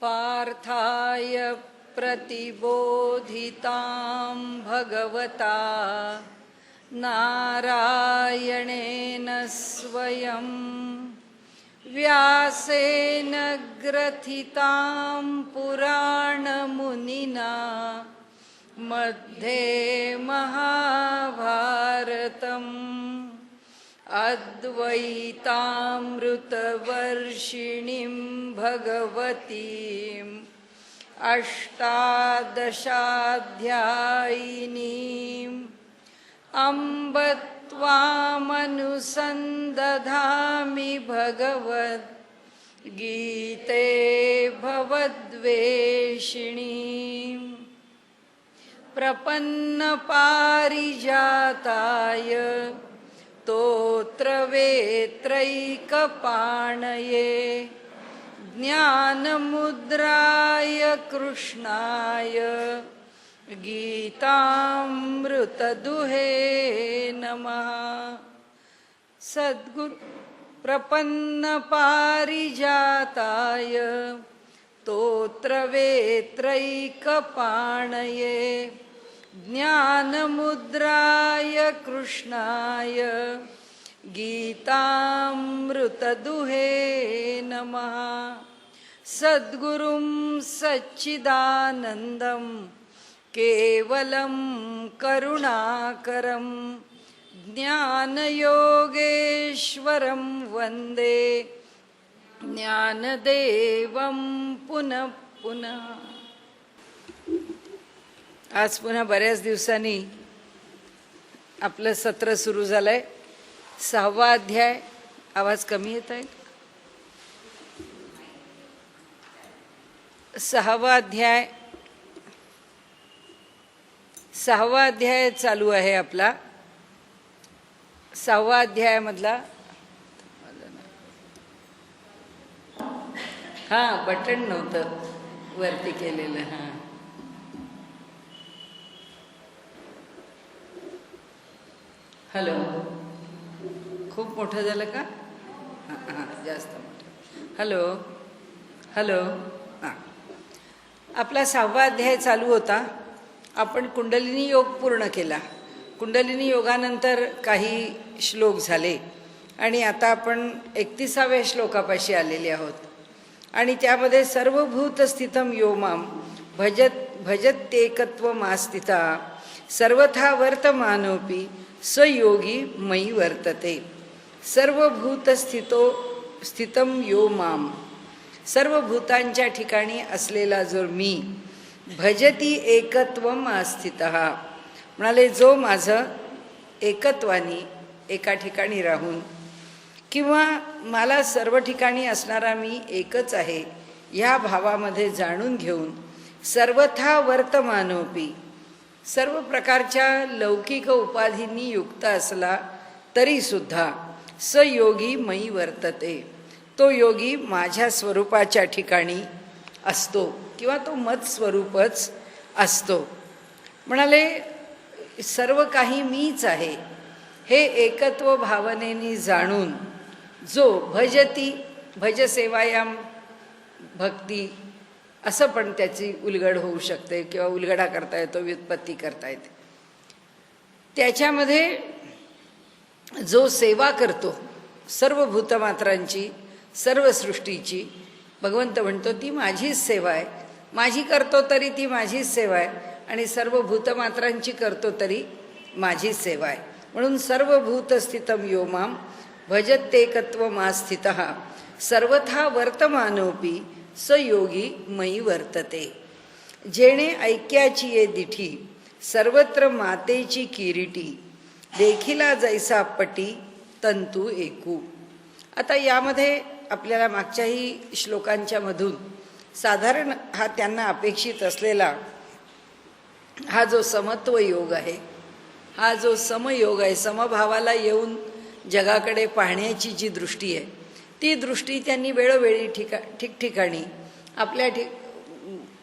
पार्थाय प्रतिबोधितां भगवता नारायणेन स्वयं व्यासेन ग्रथितां पुराणमुनिना मध्ये महाभारतम् अद्वैतामृतवर्षिणीं भगवतीम् अष्टादशाध्यायिनीम् अम्ब त्वामनुसन्दधामि भगवद्गीते भवद्वेषिणीम् प्रपन्नपारिजाताय स्तोत्रवेत्रैकपाणये ज्ञानमुद्राय कृष्णाय गीतामृतदुहे नमः। सद्गुरु प्रपन्नपारिजाताय स्तोत्रवेत्रैकपाणये ज्ञानमुद्राय कृष्णाय गीतामृतदुहे नमः। सद्गुरुं सच्चिदानन्दं केवलं करुणाकरं ज्ञानयोगेश्वरं वन्दे ज्ञानदेवं पुनः पुनः। आज पुन्हा बऱ्याच दिवसांनी आपलं सत्र सुरू झालंय। 6वा अध्याय। आवाज कमी येत आहे? 6वा अध्याय चालू आहे आपला। 6वा अध्यायामधला बटन नव्हतं वरती केलेलं। हॅलो, खूप मोठं झालं का? जास्त मोठं। हॅलो आपला 6वा अध्याय चालू होता। आपण कुंडलिनी योग पूर्ण केला। कुंडलिनी योगानंतर काही श्लोक झाले आणि आता आपण 31व्या श्लोकापाशी आलेले आहोत। आणि त्यामध्ये सर्वभूत स्थितम यो माम भजत्येकत्वमास्थिता सर्वथा वर्तमानोपि स योगी मयि वर्तते। सर्वभूत स्थितम यो माम, सर्व भूतांच्या ठिकाणी असलेला जो मी, भजती एकत्वम आस्थितः, म्हणाले जो माझं एकत्वानी एका ठिकाणी राहून किंवा मला सर्व ठिकाणी असणारा मी एकच आहे ह्या भावामध्ये जाणून घेऊन सर्वथा वर्तमानोपि, सर्व प्रकारच्या लौकिक उपाधींनी युक्त असला तरी सुद्धा स योगी मयि वर्तते, तो योगी माझ्या स्वरूपाच्या ठिकाणी असतो किंवा तो मत स्वरूपच असतो। म्हणाले सर्व काही मीच आहे हे एकत्व भावनेने जाणून जो भजती, भजसेवायाम भक्ती असं पण त्याची उलगड होऊ शकते किंवा उलगडा करता येतो, व्युत्पत्ती करता येते। त्याच्यामध्ये जो सेवा करतो सर्व भूतमात्रांची, सर्व सृष्टीची, भगवंत म्हणतो ती माझीच सेवा आहे। माझी करतो तरी ती माझीच सेवा आहे आणि सर्व भूतमात्रांची करतो तरी माझीच सेवा आहे। म्हणून सर्वभूतस्थितम यो माम भजत्येकत्वमास्थितः सर्वथा वर्तमानोपि स योगी मयि वर्तते। जेणे ऐक्याची ये दिठी सर्वत्र मातेची किरीटी देखिला जैसा पटी तंतू एकू। आता यामध्ये आपल्याला मागच्याही श्लोकांच्या मधून साधारण हा त्यांना अपेक्षित असलेला हा जो समत्व योग आहे, हा जो समयोग आहे, समभावाला येऊन जगाकडे पाहण्याची जी दृष्टी आहे, ती दृष्टी त्यांनी वेळोवेळी ठिकठिकाणी आपल्या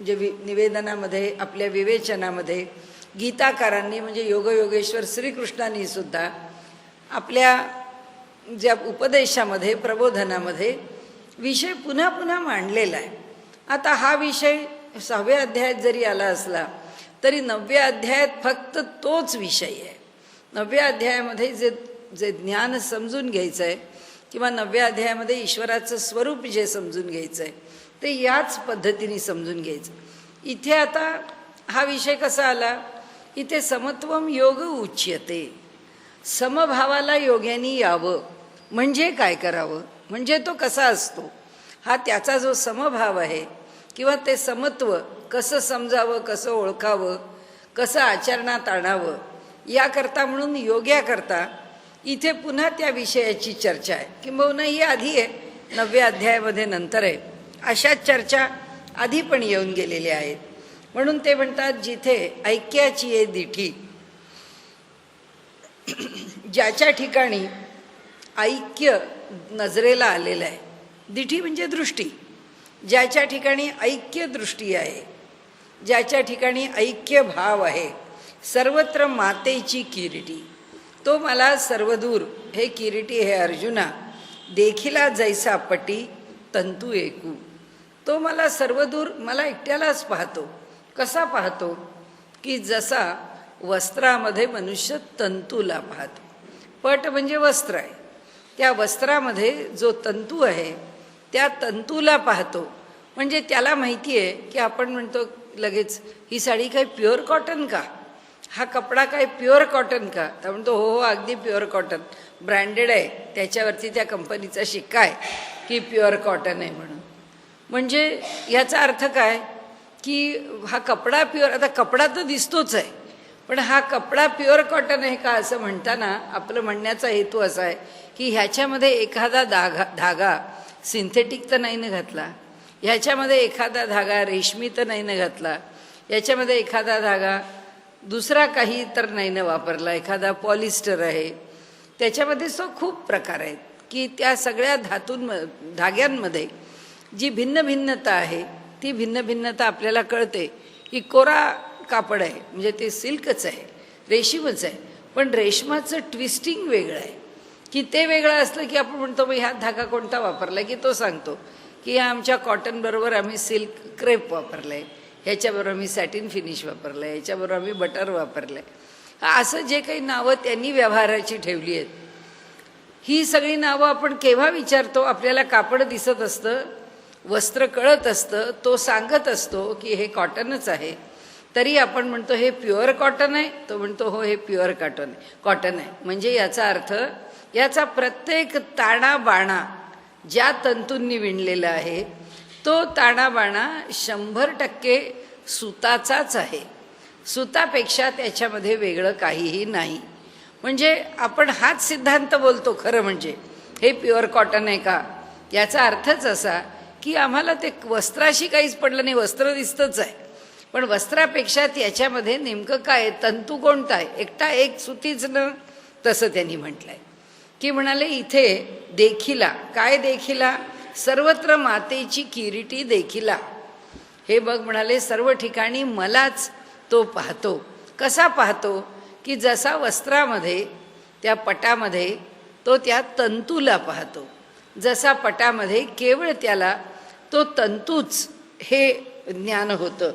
जे निवेदनामध्ये, आपल्या विवेचनामध्ये गीताकारांनी म्हणजे योगयोगेश्वर श्रीकृष्णांनी सुद्धा आपल्या ज्या उपदेशामध्ये, प्रबोधनामध्ये विषय पुन्हा पुन्हा मांडलेला आहे। आता हा विषय 6व्या अध्यायात जरी आला असला तरी 9व्या अध्यायात फक्त तोच विषय आहे. 9व्या अध्यायामध्ये जे जे ज्ञान समजून घ्यायचं आहे किंवा 9व्या अध्यायामध्ये ईश्वराचं स्वरूप जे समजून घ्यायचं आहे ते याच पद्धतीने समजून घ्यायचं. इथे आता हा विषय कसा आला, इथे समत्वम योग उच्यते, समभावाला योग्यानी यावं म्हणजे काय करावं, म्हणजे तो कसा असतो, हा त्याचा जो समभाव आहे किंवा ते समत्व कसं समजावं, कसं ओळखावं, कसं आचरणात आणावं, याकरता म्हणून योग्याकरता इथे पुन्हा त्या विषयाची चर्चा आहे. किंबहुना ही आधी आहे, 9व्या अध्यायामध्ये नंतर आहे. अशाच चर्चा आधी पण येऊन गेलेल्या आहेत. म्हणून ते म्हणतात जिथे ऐक्याची आहे दिठी, ज्याच्या ठिकाणी ऐक्य नजरेला आलेलं आहे, दिठी म्हणजे दृष्टी, ज्याच्या ठिकाणी ऐक्य दृष्टी आहे, ज्याच्या ठिकाणी ऐक्य भाव आहे, सर्वत्र मातेची किरीटी, तो मला सर्वदूर हे किरीटी हे अर्जुना देखिला जैसा पटी तंतू एकू, तो मला सर्वदूर मला एकट्यालाच पाहतो. कसा पाहतो की जसा वस्त्रामध्ये मनुष्य तंतूला पाहतो. पट म्हणजे वस्त्र आहे, त्या वस्त्रामध्ये जो तंतू आहे त्या तंतूला पाहतो. म्हणजे त्याला माहिती आहे की आपण म्हणतो लगेच ही साडी काय प्युअर कॉटन का, हा कपडा काय प्युअर कॉटन का, तर म्हणतो हो हो अगदी प्युअर कॉटन, ब्रँडेड आहे, त्याच्यावरती त्या कंपनीचा शिक्का आहे की प्युअर कॉटन आहे म्हणून. म्हणजे याचा अर्थ काय की हा कपडा प्युअर, आता कपडा तर दिसतोच आहे पण हा कपडा प्युअर कॉटन आहे का असं म्हणताना आपलं म्हणण्याचा हेतू असा आहे की ह्याच्यामध्ये एखादा धागा सिंथेटिक तर नाही न घातला, ह्याच्यामध्ये एखादा धागा रेशमी तर नाही न घातला, याच्यामध्ये एखादा धागा दुसरा काही तर नाही न वापरला, एखादा पॉलिस्टर आहे, त्याच्यामध्ये खूप प्रकार आहेत की त्या सगळ्या धाग्यांमध्ये जी भिन्न भिन्नता आहे ती भिन्न भिन्नता आपल्याला कळते. की कोरा कापड आहे म्हणजे ते सिल्कच आहे, रेशीमच आहे, पण रेशमाचं ट्विस्टिंग वेगळं आहे की ते वेगळं असलं की आपण म्हणतो मग ह्यात धागा कोणता वापरला की तो सांगतो की ह्या आमच्या कॉटनबरोबर आम्ही सिल्क क्रेप वापरलं आहे, ह्याच्याबरोबर आम्ही सॅटिन फिनिश वापरलं आहे, ह्याच्याबरोबर आम्ही बटर वापरलं आहे. असं जे काही नावं त्यांनी व्यवहाराची ठेवली आहेत, ही सगळी नावं आपण केव्हा विचारतो, आपल्याला कापड दिसत असतं, वस्त्र कळत असतं, तो सांगत असतो की हे कॉटनच आहे, तरी आपण म्हणतो हे प्युअर कॉटन आहे, तो म्हणतो हो हे प्युअर कॉटन आहे. म्हणजे याचा अर्थ याचा प्रत्येक ताणाबाणा ज्या तंतूंनी विणलेला आहे तो ताणाबाणा 100% सुताचाच आहे, सुतापेक्षा त्याच्यामध्ये वेगळं काहीही नाही. म्हणजे आपण हाच सिद्धांत बोलतो खरं म्हणजे हे प्युअर कॉटन आहे का, याचा अर्थच असा की आम्हाला ते वस्त्राशी काहीच पडलं नाही, वस्त्र दिसतंच आहे, पण वस्त्रापेक्षा त्याच्यामध्ये नेमकं काय, तंतू कोणता आहे, एकटा एक सुतीच न, तसं त्यांनी म्हटलंय की म्हणाले इथे देखिला, काय देखिला, सर्वत्र मातेची किरीटी देखिला, हे बघ म्हणाले सर्व ठिकाणी मलाच तो पाहतो. कसा पाहतो की जसा वस्त्रामध्ये त्या पटामध्ये तो त्या तंतूला पाहतो, जसा पटामध्ये केवळ त्याला तो तंतूच हे ज्ञान होतं,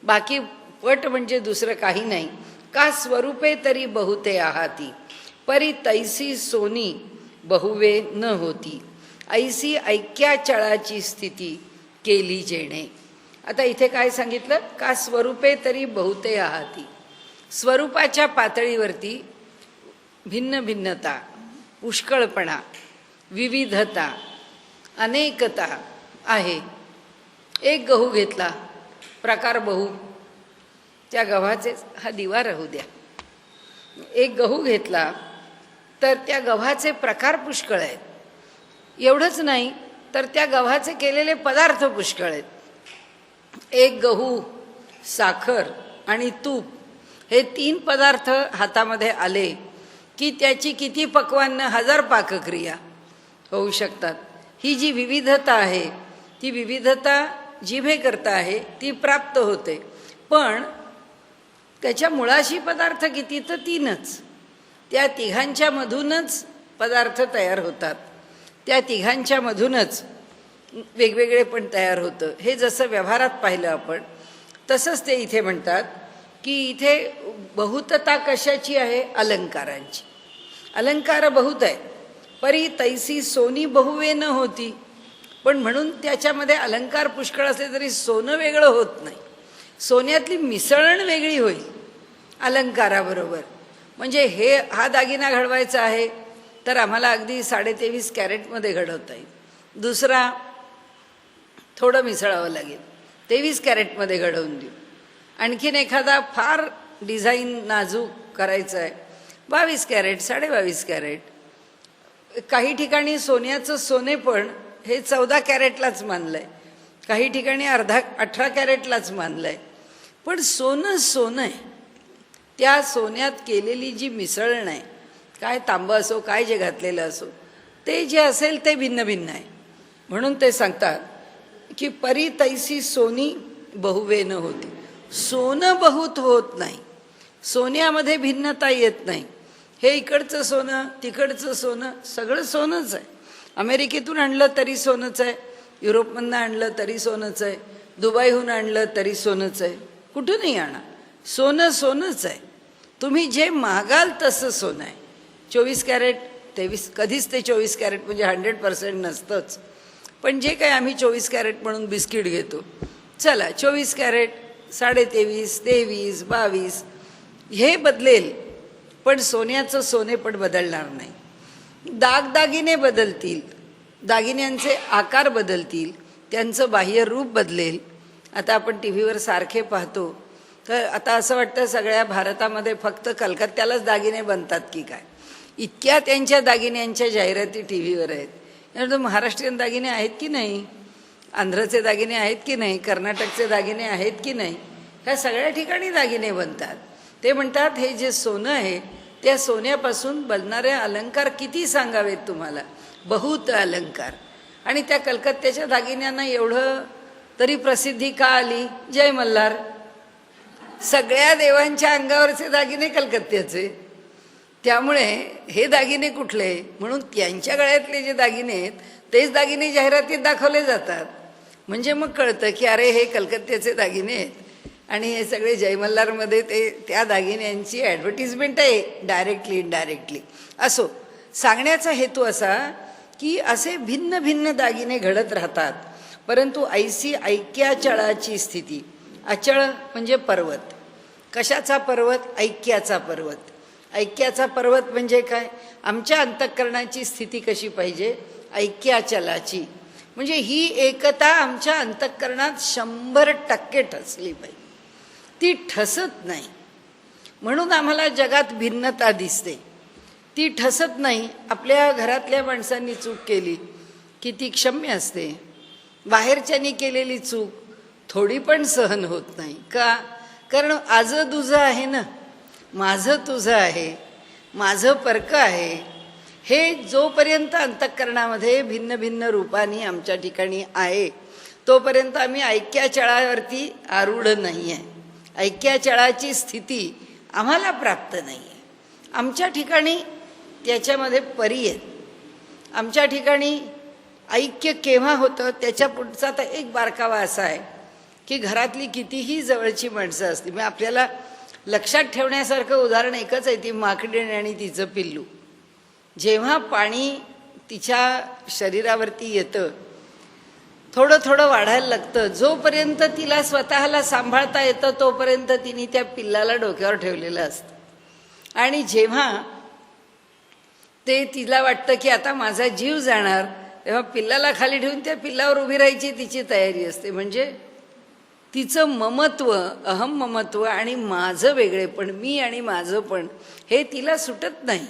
बाकी पट म्हणजे दुसरं काही नाही. का स्वरूपे तरी बहुते आहाती, परी तैसी सोनी बहुवे न होती, ऐसी ऐक्याचळाची स्थिती केली जेणे. आता इथे काय सांगितलं, का स्वरूपे तरी बहुते आहाती, स्वरूपाच्या पातळीवरती भिन्न भिन्नता, पुष्कळपणा, विविधता, अनेकता आहे. एक गहू घेतला, प्रकार बहु, त्या गव्हाचे, हा दिवा राहू द्या, एक गहू घेतला तर त्या गव्हाचे प्रकार पुष्कळ आहेत. एवढंच नाही तर त्या गव्हाचे केलेले पदार्थ पुष्कळ आहेत. एक गहू, साखर आणि तूप हे 3 पदार्थ हातामध्ये आले की त्याची किती पक्वान्न, 1000 पाकक्रिया होऊ शकतात. ही जी विविधता आहे ती विविधता जिभेकरता आहे ती प्राप्त होते, पण त्याच्या मुळाशी पदार्थ किती, तर 3च. त्या तिघांच्या मधूनच पदार्थ तयार होतात, त्या तिघांच्या मधूनच वेगवेगळे पण तयार होतं. हे जसं व्यवहारात पाहिलं आपण तसंच ते इथे म्हणतात की इथे बहुतता कशाची आहे? अलंकारांची. अलंकार बहुत आहे. परी तैसी सोनी बहुवे न होती. पण म्हणून त्याच्यामध्ये अलंकार पुष्कळ असले तरी सोनं वेगळं होत नाही. सोन्यातली मिसळण वेगळी होईल अलंकाराबरोबर. म्हणजे हा दागिना घडवायचा आहे तर आम्हाला अगदी 23.5 कॅरेटमध्ये घडवता येईल. दुसरा थोडं मिसळावं लागेल, 23 कॅरेटमध्ये घडवून देऊ. आणखीन एखादा फार डिझाईन नाजूक करायचं आहे, 22 कॅरेट, 22.5 कॅरेट. काही ठिकाणी सोन्याचं सोने पण हे 14 कॅरेटलाच मानलं आहे, काही ठिकाणी 18 कॅरेटलाच मानलं आहे. पण सोनं सोनं आहे. त्या सोन्यात केलेली जी मिसळण आहे, काय तांबं असो काय जे घातलेलं असो, ते जे असेल ते भिन्न भिन्न आहे. म्हणून ते सांगतात की परी तैसी सोनी बहुवेन होती. सोनं बहुत होत नाही, सोन्यामध्ये भिन्नता येत नाही. हे इकडचं सोनं तिकडचं सोनं सगळं सोनंच आहे. अमेरिकेतून आणलं तरी सोनंच आहे, युरोपमधनं आणलं तरी सोनंच आहे, दुबईहून आणलं तरी सोनंच आहे. कुठूनही आणा सोनं सोनंच आहे. तुम्ही जे मागाल तसं सोनं आहे. 24 कॅरेट 23, कधीच ते 24 कॅरेट म्हणजे 100% नसतंच. पण जे काही आम्ही 24 कॅरेट म्हणून बिस्किट घेतो, चला 24 कॅरेट, 23.5, 23, 22 हे बदलेल, पण सोन्याचं सोने पण बदलणार नाही. दागदागिने बदलतील, दागिन्यांचे आकार बदलतील, त्यांचं बाह्य रूप बदलेल. आता आपण टी व्हीवर सारखे पाहतो, तर आता असं वाटतं सगळ्या भारतामध्ये फक्त कलकत्त्यालाच दागिने बनतात की काय, इतक्या त्यांच्या दागिन्यांच्या जाहिराती टी व्हीवर आहेत. यानंतर महाराष्ट्रीयन दागिने आहेत की नाही, आंध्रचे दागिने आहेत की नाही, कर्नाटकचे दागिने आहेत की नाही, ह्या सगळ्या ठिकाणी दागिने बनतात. ते म्हणतात हे जे सोनं आहे त्या सोन्यापासून बनणारे अलंकार किती सांगावेत तुम्हाला, बहुत अलंकार. आणि त्या कलकत्त्याच्या दागिन्यांना एवढं तरी प्रसिद्धी का आली? जय मल्हार. सगळ्या देवांच्या अंगावरचे दागिने कलकत्त्याचे, त्यामुळे हे दागिने कुठले? म्हणून त्यांच्या गळ्यातले जे दागिने आहेत तेच दागिने जाहिरातीत दाखवले जातात. म्हणजे मग कळतं की अरे हे कलकत्त्याचे दागिने आहेत आणि हे सगळे जयमल्लारमध्ये ते त्या दागिन्यांची ॲडव्हर्टिजमेंट आहे, डायरेक्टली इनडायरेक्टली. असो, सांगण्याचा हेतू असा की असे भिन्न भिन्न दागिने घडत राहतात, परंतु ऐसी ऐक्याचळाची स्थिती. अचळ म्हणजे पर्वत. कशाचा पर्वत? ऐक्याचा पर्वत. ऐक्याचा पर्वत म्हणजे काय? आमच्या अंतःकरणाची स्थिती कशी पाहिजे? ऐक्याचलाची. म्हणजे ही एकता आमच्या अंतःकरणात 100% ठसली पाहिजे. ती ठसत नाही म्हणून आम्हाला जगात भिन्नता दिसते. ती ठसत नाही. आपल्या घरातल्या माणसांनी चूक केली की ती क्षम्य असते. बाहेरच्यांनी केलेली चूक थोडी पण सहन होत नाही. का? कारण आजं तुझं आहे ना, माझं तुझं आहे, माझं परकं आहे. हे जोपर्यंत अंतःकरणामध्ये भिन्न भिन्न रूपांनी आमच्या ठिकाणी आहे तोपर्यंत आम्ही ऐक्याचळावरती आरूढ नाही आहे. ऐक्याचळाची स्थिती आम्हाला प्राप्त नाही आहे. आमच्या ठिकाणी त्याच्यामध्ये परी आहेत. आमच्या ठिकाणी ऐक्य केव्हा होतं त्याच्या पुढचा तर एक बारकावा असा आहे की घरातली कितीही जवळची माणसं असली, म्हणजे आपल्याला लक्षात ठेवण्यासारखं उदाहरण एकच आहे, ती माकडी आणि तिचं पिल्लू. जेव्हा पाणी तिच्या शरीरावरती येतं थोडं थोडं वाढायला लागतं, जोपर्यंत तिला स्वतःला सांभाळता येतं तोपर्यंत तिने त्या पिल्लाला डोक्यावर ठेवलेलं असतं. आणि जेव्हा ते तिला वाटतं की आता माझा जीव जाणार, तेव्हा पिल्लाला खाली ठेवून त्या पिल्लावर उभी राहायची तिची तयारी असते. म्हणजे तिचं ममत्व, अहम ममत्व आणि माझं वेगळेपण, मी आणि माझं पण, हे तिला सुटत नाही.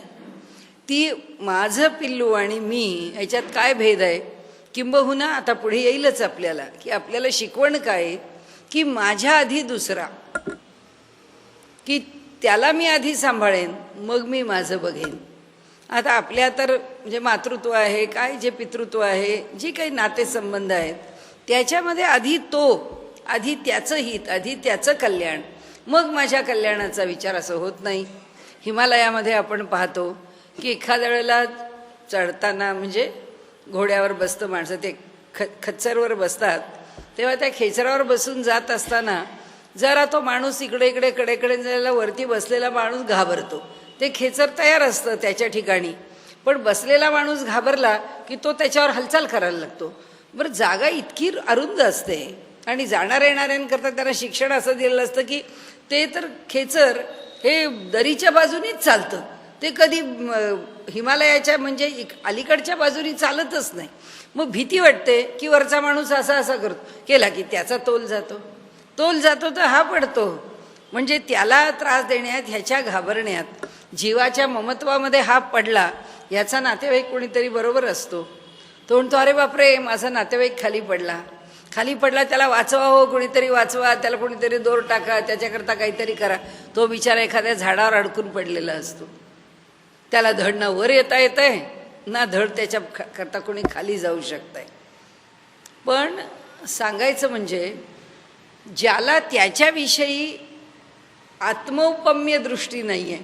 ती माझं पिल्लू आणि मी ह्याच्यात काय भेद आहे? किंबहुना आता पुढे येईलच आपल्याला की आपल्याला शिकवण काय की माझ्या आधी दुसरा, की त्याला मी आधी सांभाळेन मग मी माझं बघेन. आता आपल्या तर म्हणजे मातृत्व आहे काय, जे पितृत्व आहे, जे काही नातेसंबंध आहेत त्याच्यामध्ये आधी तो, आधी त्याचं हित, आधी त्याचं कल्याण, मग माझ्या कल्याणाचा विचार असं होत नाही. हिमालयामध्ये आपण पाहतो की एखाद्या वेळेला चढताना म्हणजे घोड्यावर बसतं माणसं, ते खच्चरवर बसतात तेव्हा त्या खेचरावर बसून जात असताना जरा तो माणूस इकडे इकडे कडेकडे जायला वरती बसलेला माणूस घाबरतो. ते खेचर तयार असतं त्याच्या ठिकाणी, पण बसलेला माणूस घाबरला की तो त्याच्यावर हालचाल करायला लागतो. बरं, जागा इतकी अरुंद असते आणि जाणाऱ्या येणाऱ्यांकरता त्यांना शिक्षण असं दिलेलं असतं की ते तर खेचर हे दरीच्या बाजूनीच चालतं, ते कधी हिमालयाच्या म्हणजे अलीकडच्या बाजूनी चालतच नाही. मग भीती वाटते की वरचा माणूस असा असा करतो, केला की त्याचा तोल जातो तर हा पडतो. म्हणजे त्याला त्रास देण्यात, ह्याच्या घाबरण्यात, जीवाच्या ममत्वामध्ये हा पडला, याचा नातेवाईक कोणीतरी बरोबर असतो. तो म्हणतो, अरे बापरे, माझा नातेवाईक खाली पडला, त्याला वाचवा, हो कोणीतरी वाचवा, त्याला कोणीतरी दोर टाका, त्याच्याकरता काहीतरी करा. तो बिचारा एखाद्या झाडावर अडकून पडलेला असतो, त्याला धड ना वर येता येतंय ना धड त्याच्या करता कोणी खाली जाऊ शकतंय. पण सांगायचं म्हणजे ज्याला त्याच्याविषयी आत्मौपम्य दृष्टी नाही आहे,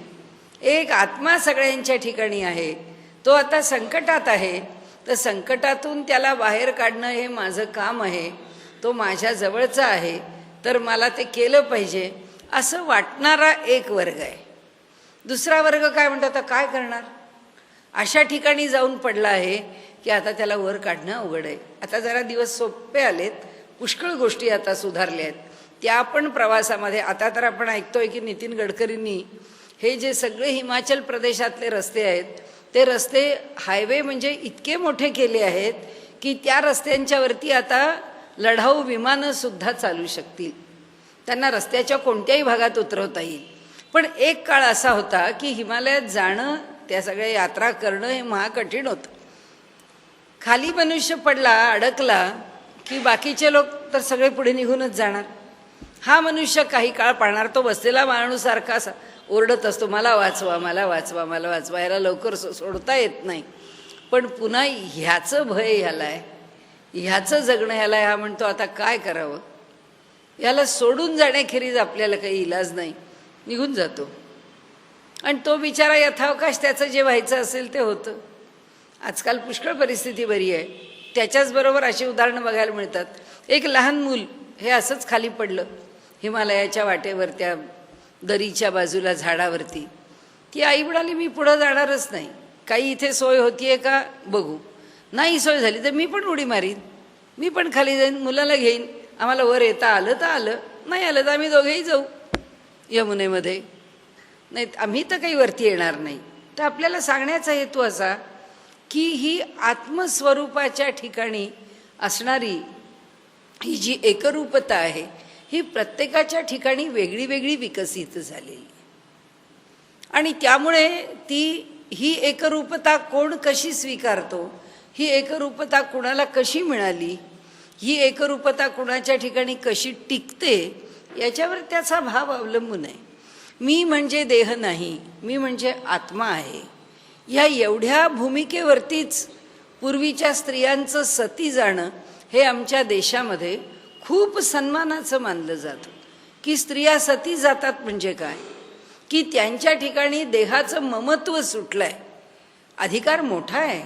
एक आत्मा सगळ्यांच्या ठिकाणी आहे, तो आता संकटात आहे, तर संकटातून त्याला बाहेर काढणं हे माझं काम आहे, तो माझ्या जवळचा आहे, तर मला ते केलं पाहिजे असं वाटणारा एक वर्ग आहे. दुसरा वर्ग काय म्हणतो, आता काय करणार, अशा ठिकाणी जाऊन पडला आहे की आता त्याला वर काढणं अवघड आहे. आता जरा दिवस सोपे आलेत, पुष्कळ गोष्टी आता सुधारल्या आहेत, त्या पण प्रवासामध्ये. आता तर आपण ऐकतोय की नितीन गडकरींनी हे जे सगळे हिमाचल प्रदेशातले रस्ते आहेत, ते रस्ते हायवे म्हणजे इतके मोठे केले आहेत की त्या रस्त्यांच्यावरती आता लढाऊ विमानंसुद्धा चालू शकतील, त्यांना रस्त्याच्या कोणत्याही भागात उतरवता येईल. पण एक काळ असा होता की हिमालयात जाणं, त्या सगळ्या यात्रा करणं हे महाकठीण होतं. खाली मनुष्य पडला, अडकला की बाकीचे लोक तर सगळे पुढे निघूनच जाणार. हा मनुष्य काही काळ पाळणार, तो बसलेला माणूस सारखा ओरडत असतो, मला वाचवा, मला वाचवा, मला वाचवा, याला लवकर सोडता येत नाही. पण पुन्हा ह्याचं भय ह्याला आहे, ह्याचं जगणं ह्याला आहे. हा म्हणतो आता काय करावं, याला सोडून जाण्याखेरीज आपल्याला काही इलाज नाही, निघून जातो. आणि तो बिचारा यथावकाश त्याचं जे व्हायचं असेल ते होतं. आजकाल पुष्कळ परिस्थिती बरी आहे, त्याच्याचबरोबर अशी उदाहरणं बघायला मिळतात. एक लहान मूल हे असंच खाली पडलं हिमालयाच्या वाटेवर, त्या दरीच्या बाजूला झाडावरती. ती आई म्हणाली, मी पुढं जाणारच नाही, काही इथे सोय होतीये का बघू, नाही सोय झाली तर मी पण उडी मारीन, मी पण खाली जाईन, मुलाला घेईन, आम्हाला वर येता आलं तर आलं, नाही आलं तर आम्ही दोघेही जाऊ यमुनेमध्ये, नाही आम्ही तर काही वरती येणार नाही. तर आपल्याला सांगण्याचा हेतू असा की ही आत्मस्वरूपाच्या ठिकाणी असणारी ही जी एकरूपता आहे, ही प्रत्येकाच्या ठिकाणी वेगळी वेगळी विकसित झालेली. आणि त्यामुळे ही एकरूपता कोण कशी स्वीकारतो, ही एकरूपता कुणाला कशी मिळाली, ही एकरूपता कुणाच्या ठिकाणी कशी टिकते, याच्यावर त्याचा भाव अवलंबून आहे. मी म्हणजे देह नाही, मी म्हणजे आत्मा आहे, ह्या एवढ्या भूमिकेवरतीच पूर्वीच्या स्त्रियांचं सती जाणं हे आमच्या देशामध्ये खूप सन्मानाचं मानलं जातं. की स्त्रिया सती जातात म्हणजे काय, की त्यांच्या ठिकाणी देहाचं ममत्व सुटलं आहे, अधिकार मोठा आहे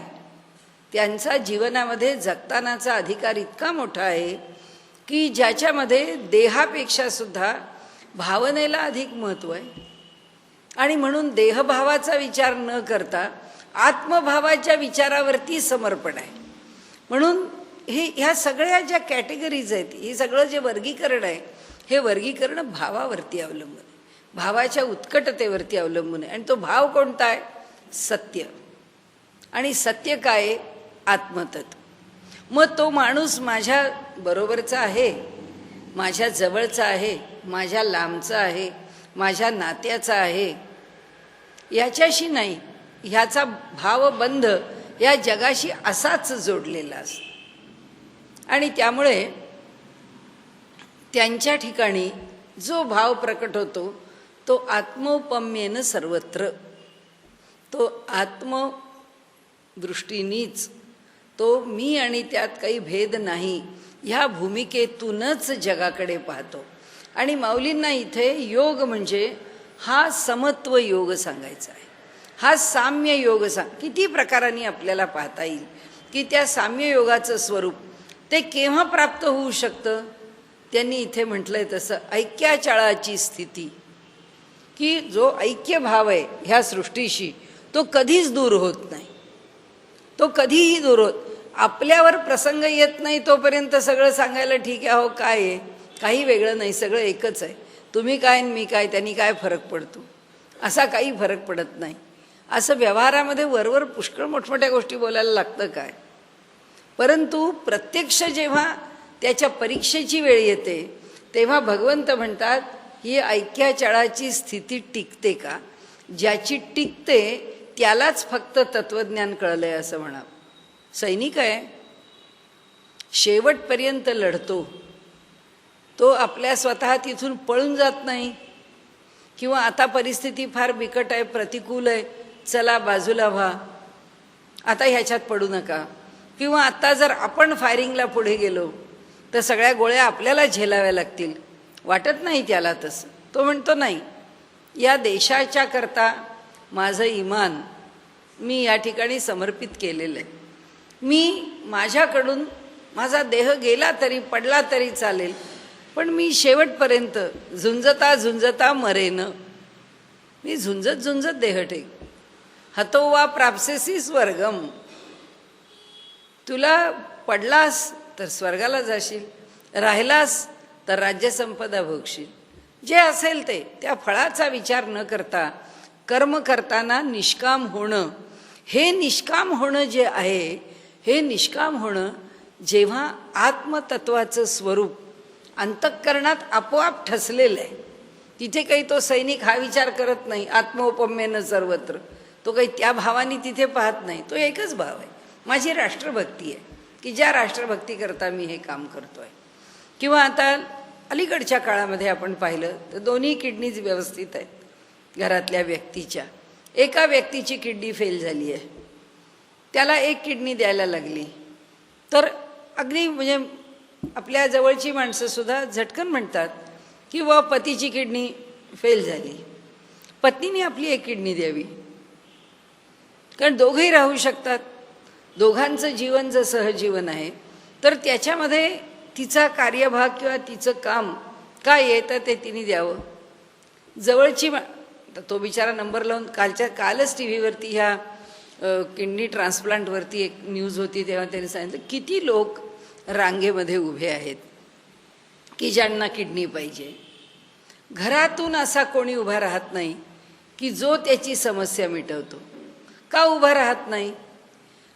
त्यांचा, जीवनामध्ये जगतानाचा अधिकार इतका मोठा आहे की ज्याच्यामध्ये देहापेक्षा सुद्धा भावनेला अधिक महत्त्व आहे. आणि म्हणून देहभावाचा विचार न करता आत्मभावाच्या विचारावरती समर्पण आहे. म्हणून ह्या सगळ्या ज्या कॅटेगरीज आहेत, हे सगळं जे वर्गीकरण आहे, हे वर्गीकरण भावावरती अवलंबून आहे, भावाच्या उत्कटतेवरती अवलंबून आहे. आणि तो भाव कोणता आहे, सत्य. आणि सत्य काय, आत्मतत्व. मग तो माणूस माझ्या बरोबरचा आहे, माझ्या जवळचा आहे, माझ्या लांबचा आहे, माझ्या नात्याचा आहे, याच्याशी नाही, ह्याचा भावबंध या जगाशी असाच जोडलेला असतो. आणि त्यामुळे त्यांच्या ठिकाणी जो भाव प्रकट होतो तो आत्मौपम्येनं सर्वत्र, तो आत्मदृष्टीनीच, तो मी आणि त्यात काही भेद नाही, ह्या भूमिकेतूनच जगाकडे पाहतो. आणि माऊलींना इथे योग म्हणजे हा समत्व योग सांगायचा आहे, हा साम्य योग किती प्रकारांनी आपल्याला पाहता येईल की त्या साम्य योगाचं स्वरूप ते केव्हा प्राप्त होऊ शकतं? त्यांनी इथे म्हटलंय तसं ऐक्याचाळाची स्थिती, की जो ऐक्यभाव आहे ह्या सृष्टीशी तो कधीच दूर होत नाही, तो कधीही दूर होत. आपल्यावर प्रसंग येत नाही तोपर्यंत सगळं सांगायला ठीक आहे, हो काय आहे, काही वेगळं नाही, सगळं एकच आहे, तुम्ही काय आणि मी काय, त्यांनी काय फरक पडतो, असा काही फरक पडत नाही. असं व्यवहारामध्ये वरवर पुष्कळ मोठमोठ्या गोष्टी बोलायला लागतं काय, परंतु प्रत्यक्ष जेव्हा त्याच्या परीक्षेची वेळ येते तेव्हा भगवंत म्हणतात ही ऐक्याचाळाची स्थिती टिकते का? ज्याची टिकते त्यालाच फक्त तत्वज्ञान कळलंय असं म्हणा. सैनिक आहे, शेवटपर्यंत लढतो, तो आपल्या स्वतः तिथून पळून जात नाही, किंवा आता परिस्थिती फार बिकट आहे, प्रतिकूल आहे, चला बाजूला व्हा, आता ह्याच्यात पडू नका, किंवा आता जर आपण फायरिंगला पुढे गेलो तर सगळ्या गोळ्या आपल्याला झेलाव्या लागतील, वाटत नाही त्याला तसं. तो म्हणतो नाही, या देशाच्या करता माझं इमान मी या ठिकाणी समर्पित केलेलं आहे, मी माझ्याकडून माझा देह गेला तरी पडला तरी चालेल, पण मी शेवटपर्यंत झुंजता झुंजता मरेन, मी झुंजत झुंजत देह टेक. हतो वा प्राप्सेसी स्वर्गम, तुला पडलास तर स्वर्गाला जाशील, राहिलास तर राज्यसंपदा भोगशील. जे असेल ते त्या फळाचा विचार न करता कर्म करताना निष्काम होणं, हे निष्काम होणं जे आहे, हे निष्काम होणं जेव्हा आत्मतत्वाचं स्वरूप अंतःकरणात आपोआप ठसलेलं आहे, तिथे काही तो सैनिक हा विचार करत नाही आत्मोपम्येनं सर्वत्र, तो काही त्या भावाने तिथे पाहत नाही, तो एकच भाव आहे, माझी राष्ट्रभक्ती आहे, की ज्या राष्ट्रभक्ती करता मी हे काम करतो आहे. किंवा आता अलीकडच्या काळामध्ये आपण पाहिलं तर दोन्ही किडनीज व्यवस्थित आहेत घरातल्या व्यक्तीच्या. एका व्यक्तीची किडनी फेल झाली आहे, त्याला एक किडनी द्यायला लागली, तर अगदी म्हणजे आपल्या जवळची माणसंसुद्धा झटकन म्हणतात की व पतीची किडनी फेल झाली, पत्नीने आपली एक किडनी द्यावी, कारण दोघंही राहू शकतात, दोघांचं जीवन जर सहजीवन आहे तर त्याच्यामध्ये तिचा कार्यभाग किंवा तिचं काम काय येतं ते तिने द्यावं. जवळची तो बिचारा नंबर लावून कालच टी व्हीवरती ह्या किडनी ट्रान्सप्लांटवरती एक न्यूज होती, तेव्हा त्यांनी सांगितलं किती लोक रांगेमध्ये उभे आहेत की ज्यांना किडनी पाहिजे. घरातून असा कोणी उभा राहत नाही की जो त्याची समस्या मिटवतो. का उभा राहत नाही?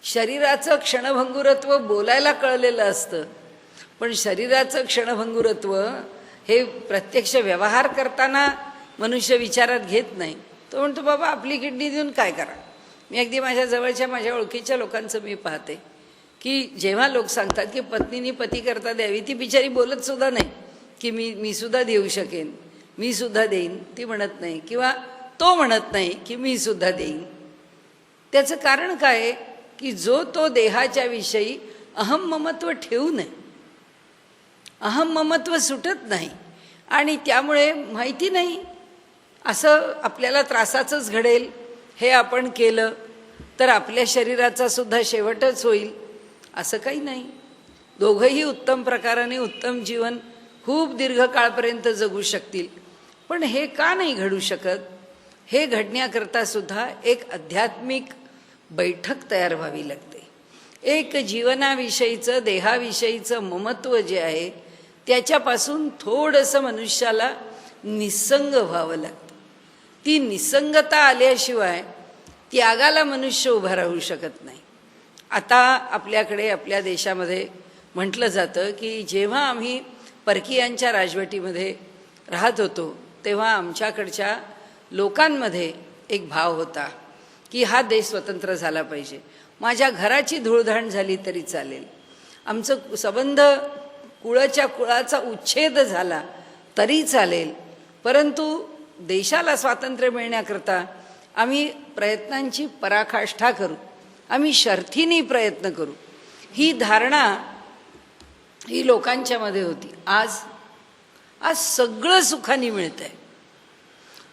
शरीराचं क्षणभंगुरत्व बोलायला कळलेलं असतं, पण शरीराचं क्षणभंगुरत्व हे प्रत्यक्ष व्यवहार करताना मनुष्य विचारात घेत नाही. तो म्हणतो बाबा आपली किडनी देऊन काय करा. मी अगदी माझ्या जवळच्या माझ्या ओळखीच्या लोकांचं मी पाहते की जेव्हा लोक सांगतात की पत्नीने पती करता द्यावी, ती बिचारी बोलत सुद्धा नाही की मी सुद्धा देऊ शकेन, मी सुद्धा देईन, ती म्हणत नाही, किंवा तो म्हणत नाही की मी सुद्धा देईन. त्याचं कारण काय की जो तो देहाच्या विषयी अहम ममत्व ठेवू नये, अहम ममत्व सुटत नाही, आणि त्यामुळे माहिती नाही असं आपल्याला त्रासाचंच घडेल, हे आपण केलं तर आपल्या शरीराचा सुद्धा शेवटच होईल असं काही नाही. दोघंही उत्तम प्रकाराने उत्तम जीवन खूप दीर्घ काळपर्यंत जगू शकतील, पण हे का नाही घडू शकत? हे घडण्याकरता सुद्धा एक आध्यात्मिक बैठक तयार व्हावी लागते. एक जीवनाविषयीचं देहाविषयीचं ममत्व जे आहे त्याच्यापासून थोडंसं मनुष्याला निसंग व्हावं लागतं. ती निसंगता आल्याशिवाय त्यागाला मनुष्य उभा राहू शकत नाही. आता आपल्याकडे आपल्या देशामध्ये म्हटलं जातं की जेव्हा आम्ही परकीयांच्या राजवटीमध्ये राहत होतो तेव्हा आमच्याकडच्या लोकांमध्ये एक भाव होता की हा देश स्वतंत्र झाला पाहिजे, माझ्या घराची धूळधाण झाली तरी चालेल, आमचं संबंध कुळाचा उच्छेद झाला तरी चालेल, परंतु देशाला स्वातंत्र्य मिळण्याकरता आम्ही प्रयत्नांची पराकाष्ठा करू, आम्ही शर्थीने प्रयत्न करू. ही धारणा ही लोकांच्यामध्ये होती. आज सगळं सुखाने मिळत आहे.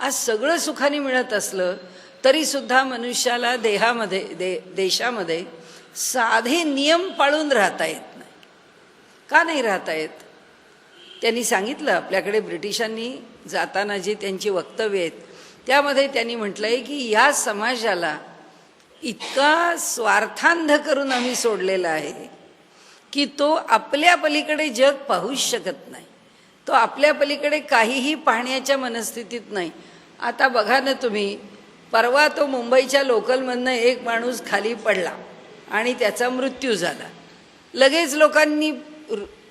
आज सगळं सुखाने मिळत असलं तरीसुद्धा मनुष्याला देशामध्ये साधे नियम पाळून राहता येत नाही. का नाही राहता येत? त्यांनी सांगितलं, आपल्याकडे ब्रिटिशांनी जाताना जे त्यांची वक्तव्य आहेत त्यामध्ये त्यांनी म्हटलं आहे की या समाजाला इतका स्वार्थांध करून आम्ही सोडलेला आहे की तो आपल्या पलीकडे जग पाहूच शकत नाही, तो आपल्या पलीकडे काहीही पाहण्याच्या मनस्थितीत नाही. आता बघा ना तुम्ही, परवा तो मुंबईच्या लोकलमधनं एक माणूस खाली पडला आणि त्याचा मृत्यू झाला. लगेच लोकांनी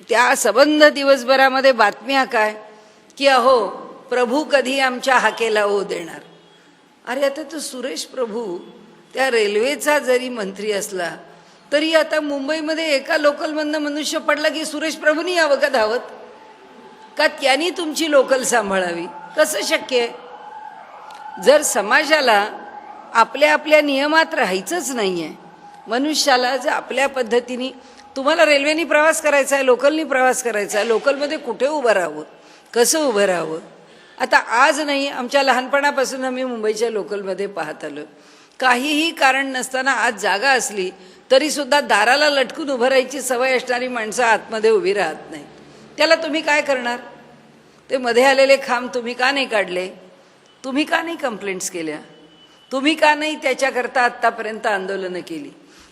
त्या सबंध दिवसभरामध्ये बातम्या काय की अहो प्रभू कधी आमच्या हाकेला ओ देणार. अरे आता तो सुरेश प्रभू त्या रेल्वेचा जरी मंत्री असला तरी आता मुंबईमध्ये एका लोकलमधनं मनुष्य पडला की सुरेश प्रभूंनी यावं का धावत? का त्यांनी तुमची लोकल सांभाळावी? कसं शक्य आहे? जर समाजाला आपल्या आपल्या नियमात राहायचंच नाही आहे, मनुष्याला जर आपल्या पद्धतीने, तुम्हाला रेल्वेनी प्रवास करायचा आहे, लोकलनी प्रवास करायचा आहे, लोकलमध्ये कुठे उभं राहावं, कसं उभं राहावं? आता आज नाही, आमच्या लहानपणापासून आम्ही मुंबईच्या लोकलमध्ये पाहत आलो. काहीही कारण नसताना आज जागा असली तरीसुद्धा दाराला लटकून उभं राहायची सवय असणारी माणसं आतमध्ये उभी राहत नाही. त्याला तुम्ही काय करणार? ते मध्ये आलेले खांब तुम्ही का नाही काढले? तुम्ही का नाही कंप्लेंट्स केल्या? तुम्ही का नाही त्याच्याकरता आत्तापर्यंत आंदोलनं केली?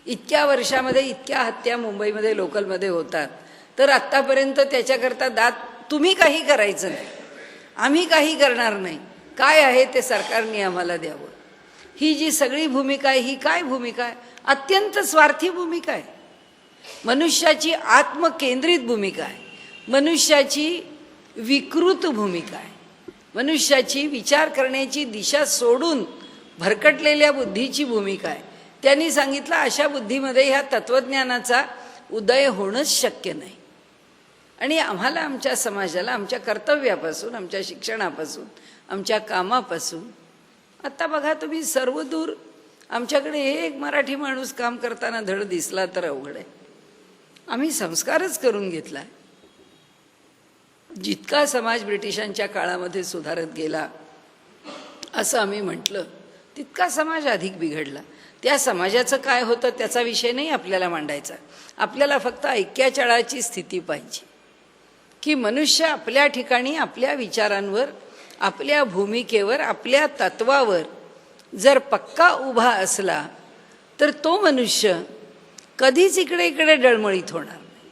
इतक्या वर्षामध्ये इतक्या हत्या मुंबईमध्ये लोकलमध्ये होतात, तर आत्तापर्यंत त्याच्याकरता तुम्ही काही करायचं नाही, आम्ही काही करणार नाही. काय आहे ते सरकारने आम्हाला द्यावं. ही जी सगळी भूमिका आहे, ही काय भूमिका आहे? अत्यंत स्वार्थी भूमिका आहे. मनुष्याची आत्मकेंद्रित भूमिका आहे, मनुष्याची विकृत भूमिका आहे, मनुष्याची विचार करण्याची दिशा सोडून भरकटलेल्या बुद्धीची भूमिका आहे. त्यांनी सांगितलं अशा बुद्धीमध्ये ह्या तत्त्वज्ञानाचा उदय होणंच शक्य नाही. आणि आम्हाला आमच्या समाजाला आमच्या कर्तव्यापासून, आमच्या शिक्षणापासून, आमच्या कामापासून, आता बघा तुम्ही सर्वदूर आमच्याकडे एक मराठी माणूस काम करताना धड दिसला तर अवघड आहे. आम्ही संस्कारच करून घेतला. जितका समाज ब्रिटिशांच्या काळामध्ये सुधारत गेला असं आम्ही म्हटलं, तितका समाज अधिक बिघडला. त्या समाजाचं काय होतं त्याचा विषय नाही आपल्याला मांडायचा. आपल्याला फक्त ऐक्याचाळाची स्थिती पाहिजे की मनुष्य आपल्या ठिकाणी आपल्या विचारांवर, आपल्या भूमिकेवर, आपल्या तत्वावर जर पक्का उभा असला तर तो मनुष्य कधीच इकडे इकडे डळमळीत होणार नाही,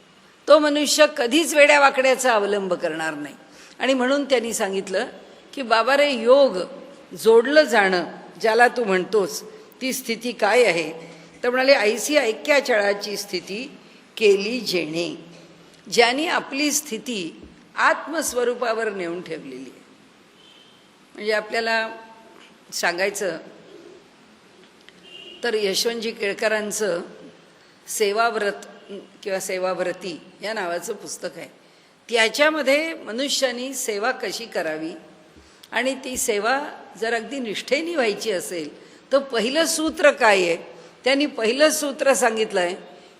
तो मनुष्य कधीच वेड्या वाकड्याचा अवलंब करणार नाही. आणि म्हणून त्यांनी सांगितलं की बाबा रे, योग जोडलं जाणं ज्याला तू म्हणतोस ती स्थिती काय आहे? तर म्हणाले ऐसी ऐक्याचळाची स्थिती केली जेणे, ज्याने आपली स्थिती आत्मस्वरूपावर नेऊन ठेवलेली आहे. म्हणजे आपल्याला सांगायचं तर यशवंतजी केळकरांचं सेवाव्रत किंवा सेवाव्रती या नावाचं पुस्तक आहे. त्याच्यामध्ये मनुष्यानी सेवा कशी करावी आणि ती सेवा जर अगदी निष्ठेने व्हायची असेल तर पहिलं सूत्र काय आहे? त्यांनी पहिलं सूत्र सांगितलं आहे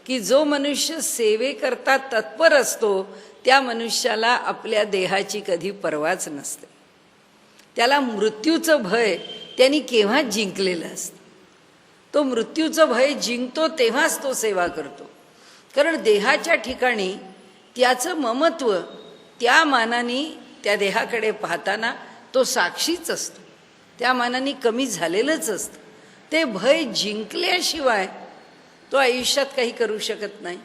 की जो मनुष्य सेवेकरता तत्पर असतो त्या मनुष्याला आपल्या देहाची कधी पर्वाच नसते. त्याला मृत्यूचं भय त्यांनी केव्हाच जिंकलेलं असतं. तो मृत्यूचं भय जिंकतो तेव्हाच तो सेवा करतो. कारण देहाच्या ठिकाणी त्याचं ममत्व त्या मानाने त्या देहाकडे पाहताना तो साक्षीच असतो, त्या मानाने कमी झालेलंच असतं. ते भय जिंकल्याशिवाय तो आयुष्यात काही करू शकत नाही.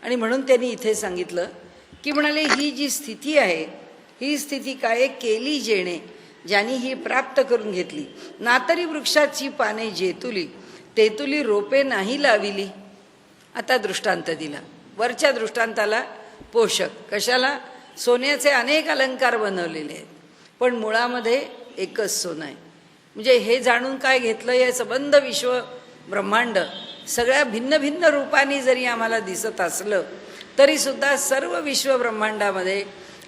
आणि म्हणून त्यांनी इथे सांगितलं की म्हणाले ही जी स्थिती आहे ही स्थिती काय केली जेणे, ज्यांनी ही प्राप्त करून घेतली. नातरी वृक्षाची पाने जेतुली, तेतुली रोपे नाही लाविली. आता दृष्टांत दिला. वरच्या दृष्टांताला पोषक, कशाला? सोन्याचे अनेक अलंकार बनवलेले आहेत पण मुळामध्ये एकच सोनं आहे. म्हणजे हे जाणून काय घेतलं, हे संबंध विश्व ब्रह्मांड सगळ्या भिन्न भिन्न रूपाने जरी आम्हाला दिसत असलं तरीसुद्धा सर्व विश्व ब्रह्मांडामध्ये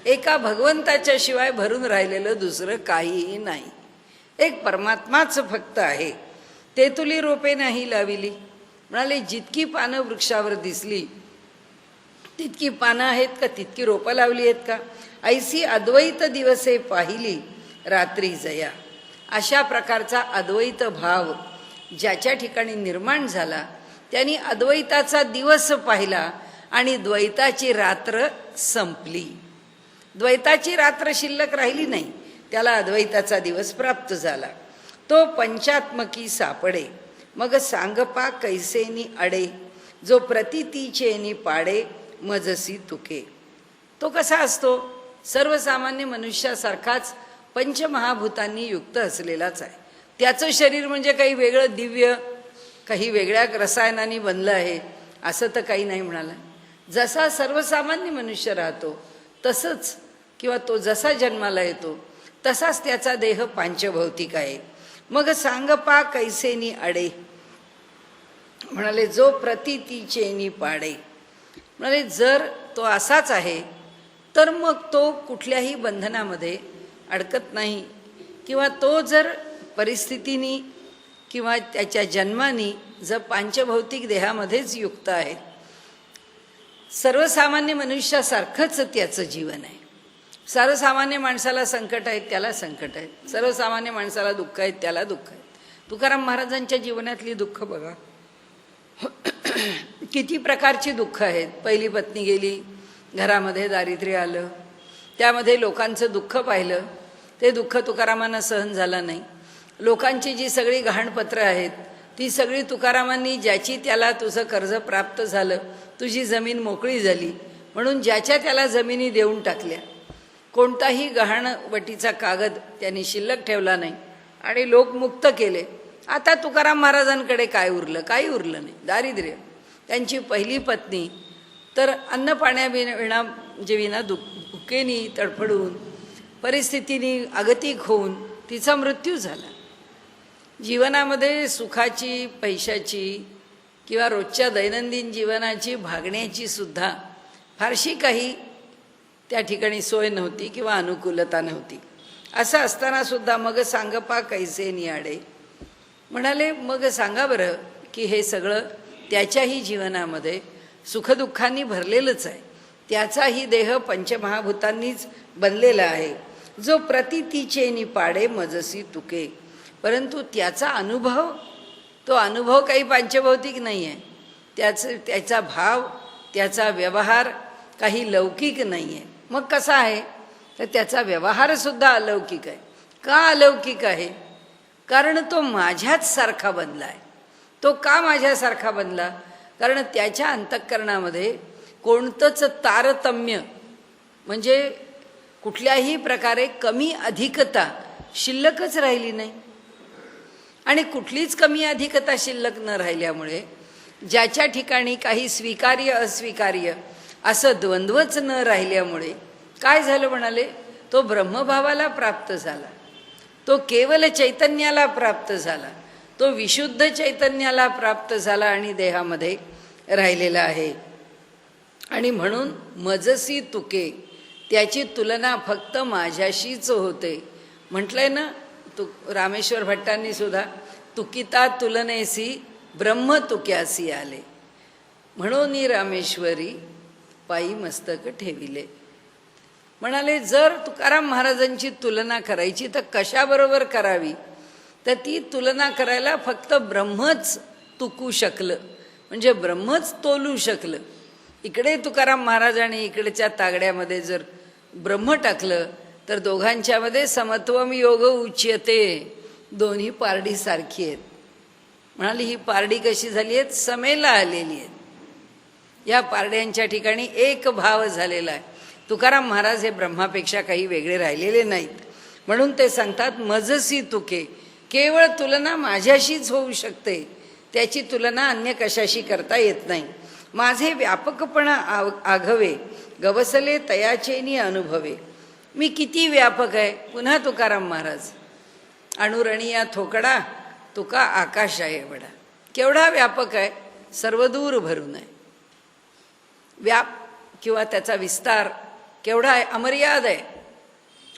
एका भगवंताच्या शिवाय भरून राहिलेलं दुसरं काहीही नाही. एक परमात्माच फक्त आहे. तेतुली रोपे नाही लाविली. म्हणाले जितकी पानं वृक्षावर दिसली तितकी पानं आहेत का, तितकी रोपं लावली आहेत का? ऐसी अद्वैत दिवसे पाहिली रात्री जया. अशा प्रकारचा अद्वैत भाव ज्याच्या ठिकाणी निर्माण झाला त्यांनी अद्वैताचा दिवस पाहिला आणि द्वैताची रात्र संपली. द्वैताची रात्र शिल्लक राहिली नाही, त्याला अद्वैताचा दिवस प्राप्त झाला. तो पंचात्मकी सापडे, मग सांगपा कैसेनी अडे, जो प्रतितीचेनी पाडे, मजसी तुके. तो कसा असतो? सर्वसामान्य मनुष्यासारखाच पंचमहाभूतांनी युक्त असलेलाच आहे. त्याचं शरीर म्हणजे काही वेगळं दिव्य, काही वेगळ्या रसायनांनी बनलं आहे असं तर काही नाही म्हणाला. जसा सर्वसामान्य मनुष्य राहतो तसंच, किंवा तो जसा जन्माला येतो तसाच त्याचा देह पांचभौतिक आहे. मग सांगपा कैसेनी अडे, म्हणाले जो प्रतितीचेनी पाडे. म्हणाले जर तो असाच आहे तर मग तो कुठल्याही बंधनामध्ये अडकत नाही, किंवा तो जर परिस्थितीनी किंवा त्याच्या जन्मानी जर पांचभौतिक देहामध्येच युक्त आहे, सर्वसामान्य मनुष्यासारखंच त्याचं जीवन आहे. सर्वसामान्य माणसाला संकट आहेत त्याला संकट आहेत, सर्वसामान्य माणसाला दुःख आहेत त्याला दुःख आहेत. तुकाराम महाराजांच्या जीवनातली दुःख बघा, किती प्रकारची दुःख आहेत. पहिली पत्नी गेली, घरामध्ये दारिद्र्य आलं, त्यामध्ये लोकांचं दुःख पाहिलं, ते दुःख तुकारामांना सहन झालं नाही. लोकांची जी सगळी गहाणपत्र आहेत ती सगळी तुकारामांनी, ज्याची त्याला तुझं कर्ज प्राप्त झालं, तुझी जमीन मोकळी झाली म्हणून ज्याच्या त्याला जमिनी देऊन टाकल्या. कोणताही गहाणवटीचा कागद त्यांनी शिल्लक ठेवला नाही आणि लोक मुक्त केले. आता तुकाराम महाराजांकडे काय उरलं? काही उरलं नाही, दारिद्र्य. त्यांची पहिली पत्नी तर अन्न पाण्याविना विना भुकेनी तडफडून परिस्थितीनी अगतिक होऊन तिचा मृत्यू झाला. जीवनामध्ये सुखाची, पैशाची किंवा रोजच्या दैनंदिन जीवनाची, भागण्याची सुद्धा फारशी काही त्या ठिकाणी सोय नव्हती किंवा अनुकूलता नव्हती. असं असताना सुद्धा मग सांगपा कैसे नियाडे, म्हणाले मग सांगा बरं की हे सगळं त्याच्याही जीवनामध्ये सुखदुःखांनी भरलेलंच आहे. त्याचाही देह पंचमहाभूतांनीच बनलेला आहे. जो प्रतितीचेनी पाडे, मजसी तुके. परंतु त्याचा अनुभव, तो अनुभव काही पांचभौतिक नाही आहे. त्याचा भाव, त्याचा व्यवहार काही लौकिक नाही आहे. मग कसा आहे? तर त्याचा व्यवहारसुद्धा अलौकिक आहे. का अलौकिक आहे? कारण तो माझ्याच सारखा बनला आहे. तो का माझ्यासारखा बनला? कारण त्याच्या अंतःकरणामध्ये कोणतंच तारतम्य, म्हणजे कुठल्याही प्रकारे कमी अधिकता शिल्लकच राहिली नाही. आणि कुठलीच कमी अधिकता शिल्लक न राहिल्यामुळे ज्याच्या ठिकाणी काही स्वीकार्य अस्वीकार्य असं द्वंद्वच न राहिल्यामुळे काय झालं म्हणाले? तो ब्रह्मभावाला प्राप्त झाला, तो केवल चैतन्याला प्राप्त झाला, तो विशुद्ध चैतन्याला प्राप्त झाला आणि देहामध्ये राहिलेला आहे. आणि म्हणून मजसी तुके, त्याची तुलना फक्त माझ्याशीच होते. म्हटलंय ना रामेश्वर भट्टांनी सुद्धा, तुकिता तुलनेसी ब्रह्म तुक्यासी आले, म्हणून रामेश्वरी पायी मस्तक ठेविले. म्हणाले जर तुकाराम महाराजांची तुलना करायची तर कशाबरोबर करावी? तर ती तुलना करायला फक्त ब्रह्मच तुकू शकलं, म्हणजे ब्रह्मच तोलू शकलं. इकडे तुकाराम महाराजांनी इकडच्या तागड्यामध्ये जर ब्रह्म टाकलं तर दोघांच्यामध्ये समत्वम योग उच्यते, दोन्ही पारडी सारखी आहेत. म्हणाली ही पारडी कशी झाली आहेत? समेला आलेली आहेत. या पारड्यांच्या ठिकाणी एक भाव झालेला आहे. तुकाराम महाराज हे ब्रह्मापेक्षा काही वेगळे राहिलेले नाहीत. म्हणून ते सांगतात मजसी तुके, केवळ तुलना माझ्याशीच होऊ शकते, त्याची तुलना अन्य कशाशी करता येत नाही. माझे व्यापकपणा आघवे, गवसले तयाचेनी अनुभवे. मी किती व्यापक आहे. पुन्हा तुकाराम महाराज, अणुरणिया थोकडा तुका आकाश आहे बडा. केवढा व्यापक आहे, सर्वदूर भरून आहे. व्याप किंवा त्याचा विस्तार केवढा आहे, अमर्याद आहे.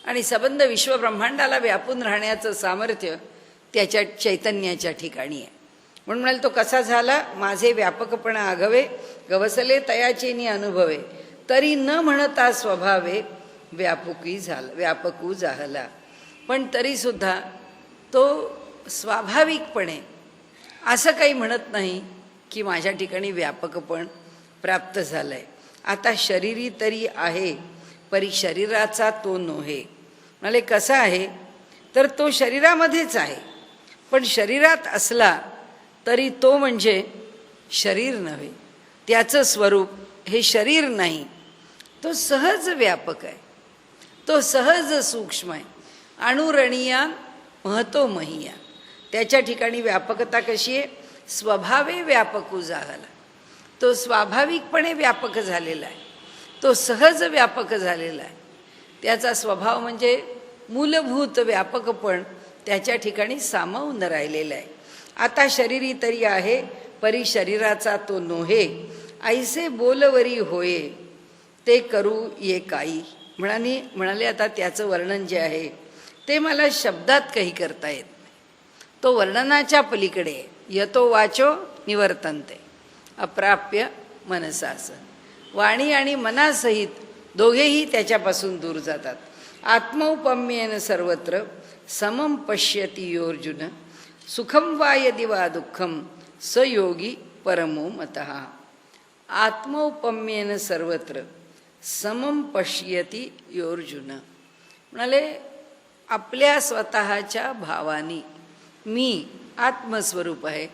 आणि सबंध विश्वब्रह्मांडाला व्यापून राहण्याचं सामर्थ्य त्याच्या चैतन्याच्या ठिकाणी आहे. म्हणून म्हणाल तो कसा झाला? माझे व्यापकपणा आघवे, गवसले तयाचेनी अनुभवे, तरी न म्हणता स्वभावे व्यापकू जाहला. पण तरीसुद्धा तो स्वाभाविकपणे असं काही म्हणत नाही की माझ्या ठिकाणी व्यापकपण प्राप्त झालाय. आता शरीरी तरी आहे, परी शरीराचा तो नोहे. म्हणाले कसं आहे, तर तो शरीरामध्येच आहे, पण शरीरात असला तरी तो म्हणजे शरीर नव्हे. त्याचं स्वरूप हे शरीर नाही, तो सहज व्यापक आहे, तो सहज सूक्ष्म आहे. अणुरणीया महतो महिया. त्याच्या ठिकाणी व्यापकता कशी आहे, स्वभावे व्यापक झाला. तो स्वाभाविकपणे व्यापक झालेला आहे, तो सहज व्यापक झालेला आहे. त्याचा स्वभाव म्हणजे मूलभूत व्यापकपण त्याच्या ठिकाणी सामावून राहिलेला आहे. आता शरीरी तरी आहे, परी शरीराचा तो नोहे. ऐसे बोलवरी होये, ते करू ये काही. म्हणाले आता त्याचं वर्णन जे आहे ते मला शब्दात काही करता येत नाही, तो वर्णनाच्या पलीकडे आहे. यतो वाचो निवर्तन्ते अप्राप्य मनसास. वाणी आणि मनासहित दोघेही त्याच्यापासून दूर जातात. आत्मौपम्येन सर्वत्र समं पश्यति योर्जुन. सुखम वा यदि वा दुःखम स योगी परमो मतः. आत्मौपम्येन सर्वत्र समं पश्यति योर्जुन. म्हणाले आपल्या स्वतःच्या भावानी मी आत्मस्वरूप आहे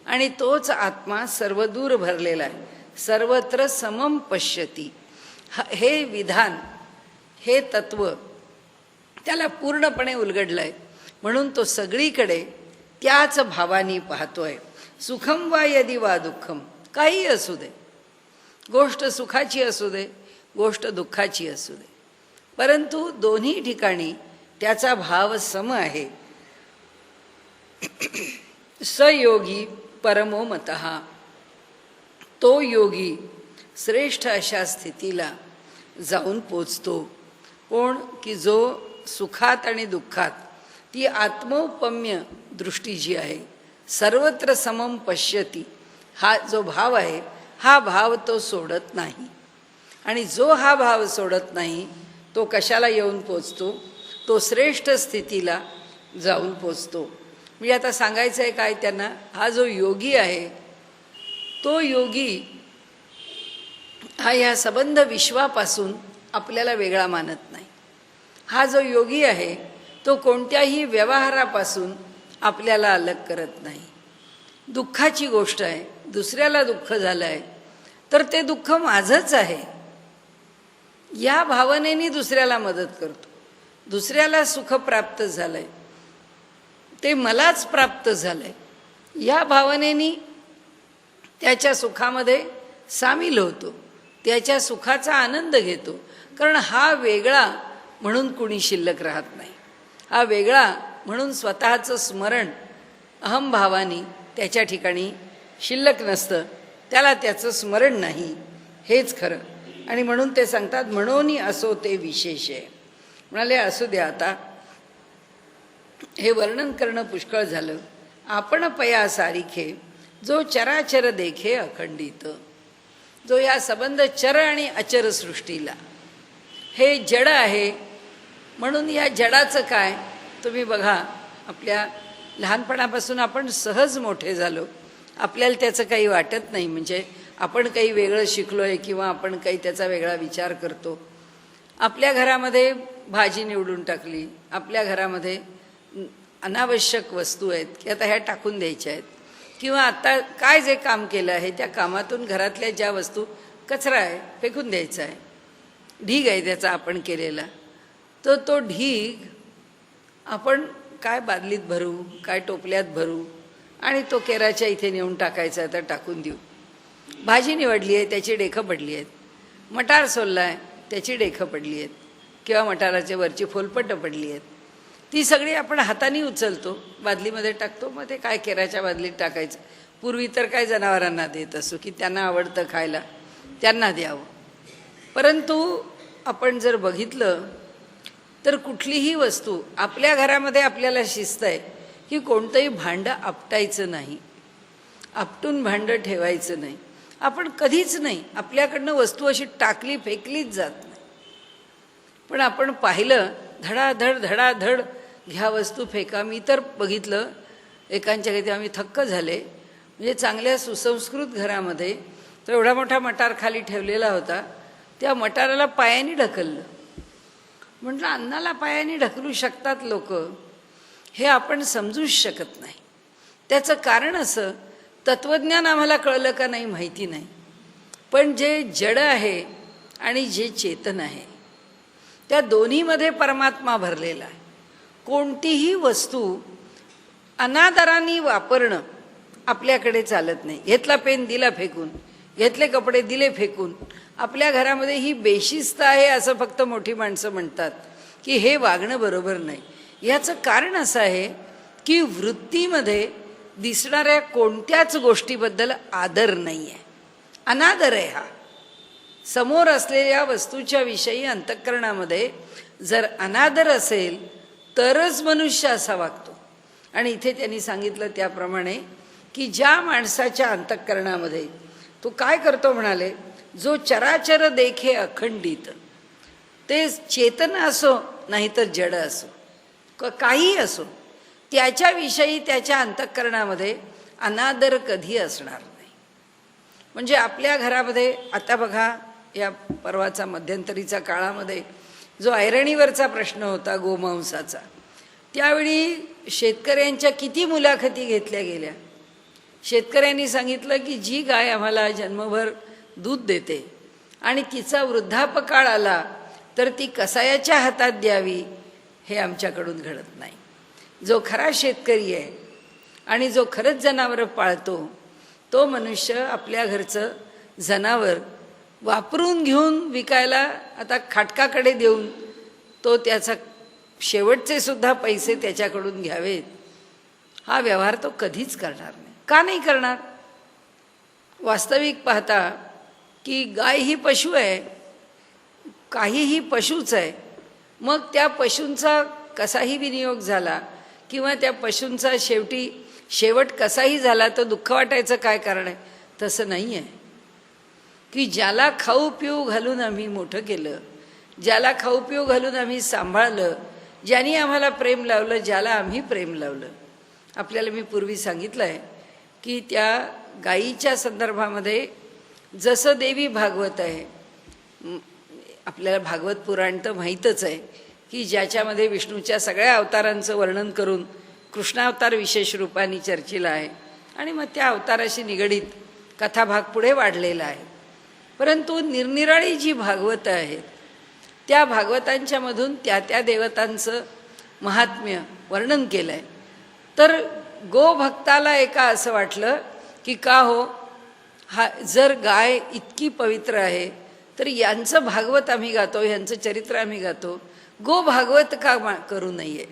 आणि तोच आत्मा सर्वदूर भरलेला आहे. सर्वत्र समं पश्यति हे विधान, हे तत्व त्याला पूर्णपणे उलगडलं आहे, म्हणून तो सगळीकडे त्याच भावानी पाहतोय. सुखम वा यदि वा दुःखम, काही असू दे, गोष्ट सुखाची असू दे, गोष्ट दुःखाची असू दे, परंतु दोन्ही ठिकाणी त्याचा भाव सम आहे. स योगी परमो मतः. तो योगी श्रेष्ठ अशा स्थितीला जाऊन पोचतो. कोण की जो सुखात आणि दुःखात ती आत्मौपम्य दृष्टी जी आहे, सर्वत्र समम पश्यती, हा जो भाव आहे हा भाव तो सोडत नाही. आणि जो हा भाव सोडत नाही तो कशाला येऊन पोचतो, तो श्रेष्ठ स्थितीला जाऊन पोचतो. म्हणजे आता सांगायचं आहे काय त्यांना, हा जो योगी आहे तो योगी हा या सबंध विश्वापासून आपल्याला वेगळा मानत नाही. हा जो योगी आहे तो कोणत्याही व्यवहारापासून आपल्याला अलग करत नाही. दुःखाची गोष्ट आहे, दुसऱ्याला दुःख झालं आहे तर ते दुःख माझंच आहे या भावनेने दुसऱ्याला मदत करतो. दुसऱ्याला सुख प्राप्त झालंय ते मलाच प्राप्त झालंय या भावनेने त्याच्या सुखामध्ये सामील होतो, त्याच्या सुखाचा आनंद घेतो. कारण हा वेगळा म्हणून कुणी शिल्लक राहत नाही. हा वेगळा म्हणून स्वतःचं स्मरण अहमभावानी त्याच्या ठिकाणी शिल्लक नसतं, त्याला त्याचं स्मरण नाही, हेच खरं. आणि म्हणून ते सांगतात म्हणून असो ते विशेष आहे. म्हणाले असू द्या, आता हे वर्णन करणं पुष्कळ झालं. आपण पया सारिखे जो चराचर देखे अखंडित. जो या संबंध चर आणि अचर सृष्टीला, हे जड आहे म्हणून या जडाचं काय, तुम्ही बघा आपल्या लहानपणापासून आपण सहज मोठे झालो, आपल्याला त्याचं काही वाटत नाही. म्हणजे आपण काही वेगळं शिकलो आहे किंवा आपण काही त्याचा वेगळा विचार करतो. आपल्या घरामध्ये भाजी निवडून टाकली, आपल्या घरामध्ये अनावश्यक वस्तू आहेत की आता ह्या टाकून द्यायच्या आहेत, किंवा आता काय जे काम केलं आहे त्या कामातून घरातल्या ज्या वस्तू कचरा आहे फेकून द्यायचा आहे, ढीग आहे त्याचा आपण केलेला, तर तो ढीग आपण काय बादलीत भरू, काय टोपल्यात भरू आणि तो केराच्या इथे नेऊन टाकायचा तर टाकून देऊ. भाजी निवडली आहे त्याची डेखं पडली आहेत, मटार सोलला आहे त्याची डेखं पडली आहेत, किंवा मटाराच्या वरची फोलपटं पडली आहेत, ती सगळी आपण हाताने उचलतो, बादलीमध्ये टाकतो, मग ते काय केराच्या बादलीत टाकायचं. पूर्वी तर काय जनावरांना देत असो की त्यांना आवडतं खायला त्यांना द्यावं. परंतु आपण जर बघितलं तर कुठलीही वस्तू आपल्या घरामध्ये आपल्याला शिस्त आहे की कोणतंही भांडं आपटायचं नाही, आपटून भांडं ठेवायचं नाही. आपण कधीच नाही, आपल्याकडनं वस्तू अशी टाकली फेकलीच जात नाही. पण आपण पाहिलं धडाधड धडाधड ह्या वस्तू फेका. मी तर बघितलं एकांच्या घरी आम्ही थक्क झाले, म्हणजे चांगल्या सुसंस्कृत घरामध्ये तो एवढा मोठा मटार खाली ठेवलेला होता, त्या मटाराला पायाने ढकललं. म्हटलं अन्नाला पायाने ढकलू शकतात लोक, हे आपण समजूच शकत नाही. त्याचं कारण असं, तत्त्वज्ञान आम्हाला कळलं का नाही माहिती नाही, पण जे जड आहे आणि जे चेतन आहे त्या दोन्हीमध्ये परमात्मा भरलेला आहे. कोणतीही वस्तू अनादराने वापरणं आपल्याकडे चालत नाही. घेतला पेन दिला फेकून, घेतले कपडे दिले फेकून. आपल्या घरामध्ये ही बेशिस्त आहे असं फक्त मोठी माणसं म्हणतात की हे वागणं बरोबर नाही. याचं कारण असं आहे की वृत्तीमध्ये दिसणाऱ्या कोणत्याच गोष्टीबद्दल आदर नाही आहे, अनादर आहे. हा समोर असलेल्या वस्तूच्या विषयी अंतःकरणामध्ये जर अनादर असेल तरच मनुष्य असा वागतो. आणि इथे त्यांनी सांगितलं त्याप्रमाणे की ज्या माणसाच्या अंतःकरणामध्ये तो काय करतो म्हणाले, जो चराचर देखे अखंडित, ते चेतन असो नाहीतर जड असो, काही असो, त्याच्याविषयी त्याच्या अंतःकरणामध्ये अनादर कधी असणार नाही. म्हणजे आपल्या घरामध्ये आता बघा, या परवाचा मध्यंतरीचा काळामध्ये जो ऐरणीवरचा प्रश्न होता गोमांसाचा, त्यावेळी शेतकऱ्यांच्या किती मुलाखती घेतल्या गेल्या. शेतकऱ्यांनी सांगितलं की जी गाय आम्हाला जन्मभर दूध देते आणि तिचा वृद्धापकाळ आला तर ती कसायाच्या हातात द्यावी, हे आमच्याकडून घडत नाही. जो खरा शेतकरी आहे आणि जो खरंच जनावरं पाळतो तो मनुष्य आपल्या घरचं जनावर वापरून घेऊन विकायला आता खाटकाकडे देऊन तो त्याचा शेवटचे सुद्धा पैसे त्याच्याकडून घ्यावेत, हा व्यवहार तो कधीच करणार नाही. का नाही करणार? वास्तविक पाहता की गाय ही पशु आहे, काहीही पशुच आहे. मग त्या पशूंचा कसाही विनियोग झाला किंवा त्या पशूंचा शेवट कसाही झाला तर दुःख वाटायचं काय कारण आहे? तसं नाही आहे की ज्याला खाऊ पिऊ घालून आम्ही मोठं केलं, ज्याला खाऊ पिऊ घालून आम्ही सांभाळलं, ज्यांनी आम्हाला प्रेम लावलं, ज्याला आम्ही प्रेम लावलं. आपल्याला मी पूर्वी सांगितलं आहे की त्या गायीच्या संदर्भामध्ये जसं देवी भागवत आहे, आपल्याला भागवत पुराण तर माहीतच आहे की ज्याच्यामध्ये विष्णूच्या सगळ्या अवतारांचं वर्णन करून कृष्णावतार विशेष रूपाने चर्चेला आहे आणि मग त्या अवताराशी निगडीत कथाभाग पुढे वाढलेला आहे. परंतु निरनिराळी जी भागवतं आहेत त्या भागवतांच्या मधून त्या त्या देवतांचं महात्म्य वर्णन केलं आहे. तर गोभक्ताला एका असं वाटलं की का हो, हा जर गाय इतकी पवित्र आहे तर यांचं भागवत आम्ही गातो, यांचं चरित्र आम्ही गातो, गो भागवत का करू नये.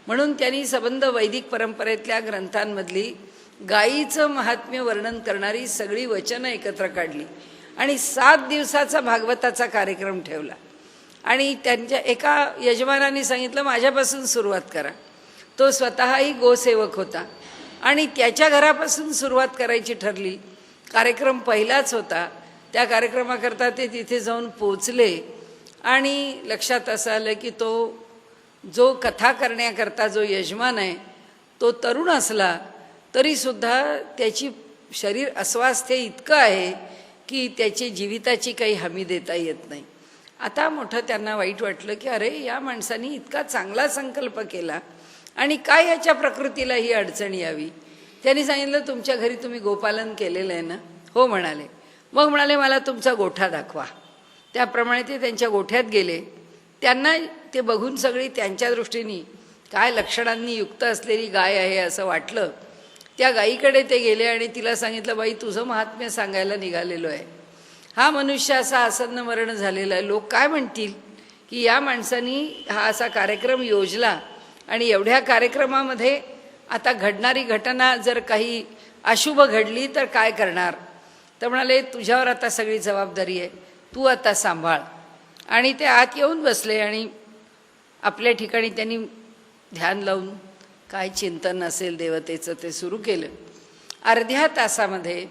म्हणून त्यांनी संबंध वैदिक परंपरेतल्या ग्रंथांमधली गायीचं महात्म्य वर्णन करणारी सगळी वचनं एकत्र काढली आणि 7 दिवसाचा भागवताचा कार्यक्रम ठेवला. आणि त्यांच्या एका यजमानाने सांगितलं माझ्यापासून सुरुवात करा. तो स्वतःही गोसेवक होता आणि त्याच्या घरापासून सुरुवात करायची ठरली. कार्यक्रम पहिलाच होता. त्या कार्यक्रमाकरता ते तिथे जाऊन पोचले आणि लक्षात असं आलं की तो जो कथा करण्याकरता जो यजमान आहे तो तरुण असला तरीसुद्धा त्याची शरीर अस्वास्थ्य इतकं आहे की त्याची जीविताची काही हमी देता येत नाही. आता मोठं त्यांना वाईट वाटलं की अरे, या माणसाने इतका चांगला संकल्प केला आणि काय याच्या प्रकृतीला ही अडचण यावी. त्यांनी सांगितलं तुमच्या घरी तुम्ही गोपालन केलेलं आहे ना? हो म्हणाले. मग म्हणाले मला तुमचा गोठा दाखवा. त्याप्रमाणे ते त्यांच्या गोठ्यात गेले. त्यांना ते बघून सगळी त्यांच्या दृष्टीने काय लक्षणांनी युक्त असलेली गाय आहे असं वाटलं. त्या गायीकडे ते गेले आणि तिला सांगितलं बाई, तुझं महात्म्य सांगायला निघालेलो आहे. हा मनुष्य असा आसन्न मरण झालेला आहे, लोक काय म्हणतील की या माणसानी हा असा कार्यक्रम योजला आणि एवढ्या कार्यक्रमामध्ये आता घडणारी घटना जर काही अशुभ घडली तर काय करणार. तर म्हणाले तुझ्यावर आता सगळी जबाबदारी आहे, तू आता सांभाळ. आणि ते आत येऊन बसले आणि आपल्या ठिकाणी त्यांनी ध्यान लावून काय चिंतन असेल देवतेचं ते सुरू केलं. अर्ध्या तासामध्ये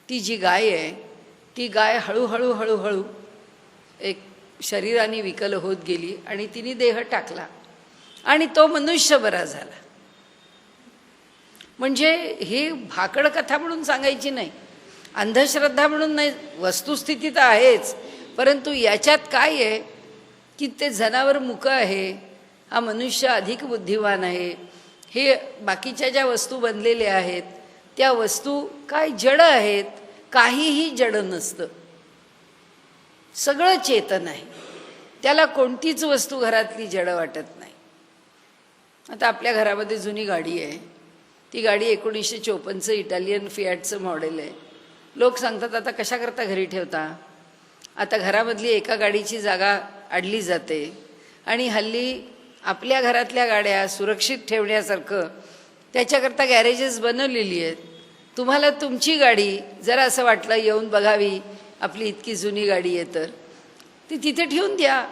ती जी गाय आहे ती गाय हळूहळू हळूहळू एक शरीराने विकल होत गेली आणि तिने देह टाकला आणि तो मनुष्य बरा झाला. म्हणजे हे भाकड कथा म्हणून सांगायची नाही, अंधश्रद्धा म्हणून नाही, वस्तुस्थिती तर आहेच, परंतु याच्यात काय आहे की ते जनावर मुकं आहे, हा मनुष्य अधिक बुद्धिवान आहे. हे बाकीच्या ज्या वस्तू बनलेल्या आहेत त्या वस्तू काय जड आहेत, काहीही जड नसतं, सगळं चेतन आहे. त्याला कोणतीच वस्तू घरातली जड वाटत नाही. आता आपल्या घरामध्ये जुनी गाडी आहे, ती गाडी 1954चं इटालियन फियाटचं मॉडेल आहे. लोक सांगतात आता कशा करता घरी ठेवता. आता घरामधली एका गाडीची जागा अडली जाते आणि हल्ली आपल्या घरातल्या गाड्या सुरक्षित ठेवण्यासारखं त्याच्याकरता गॅरेजेस बनवलेली आहेत. तुम्हाला तुमची गाडी जरा असं वाटलं येऊन बघावी, आपली इतकी जुनी गाडी आहे तर ती तिथे ठेवून द्या.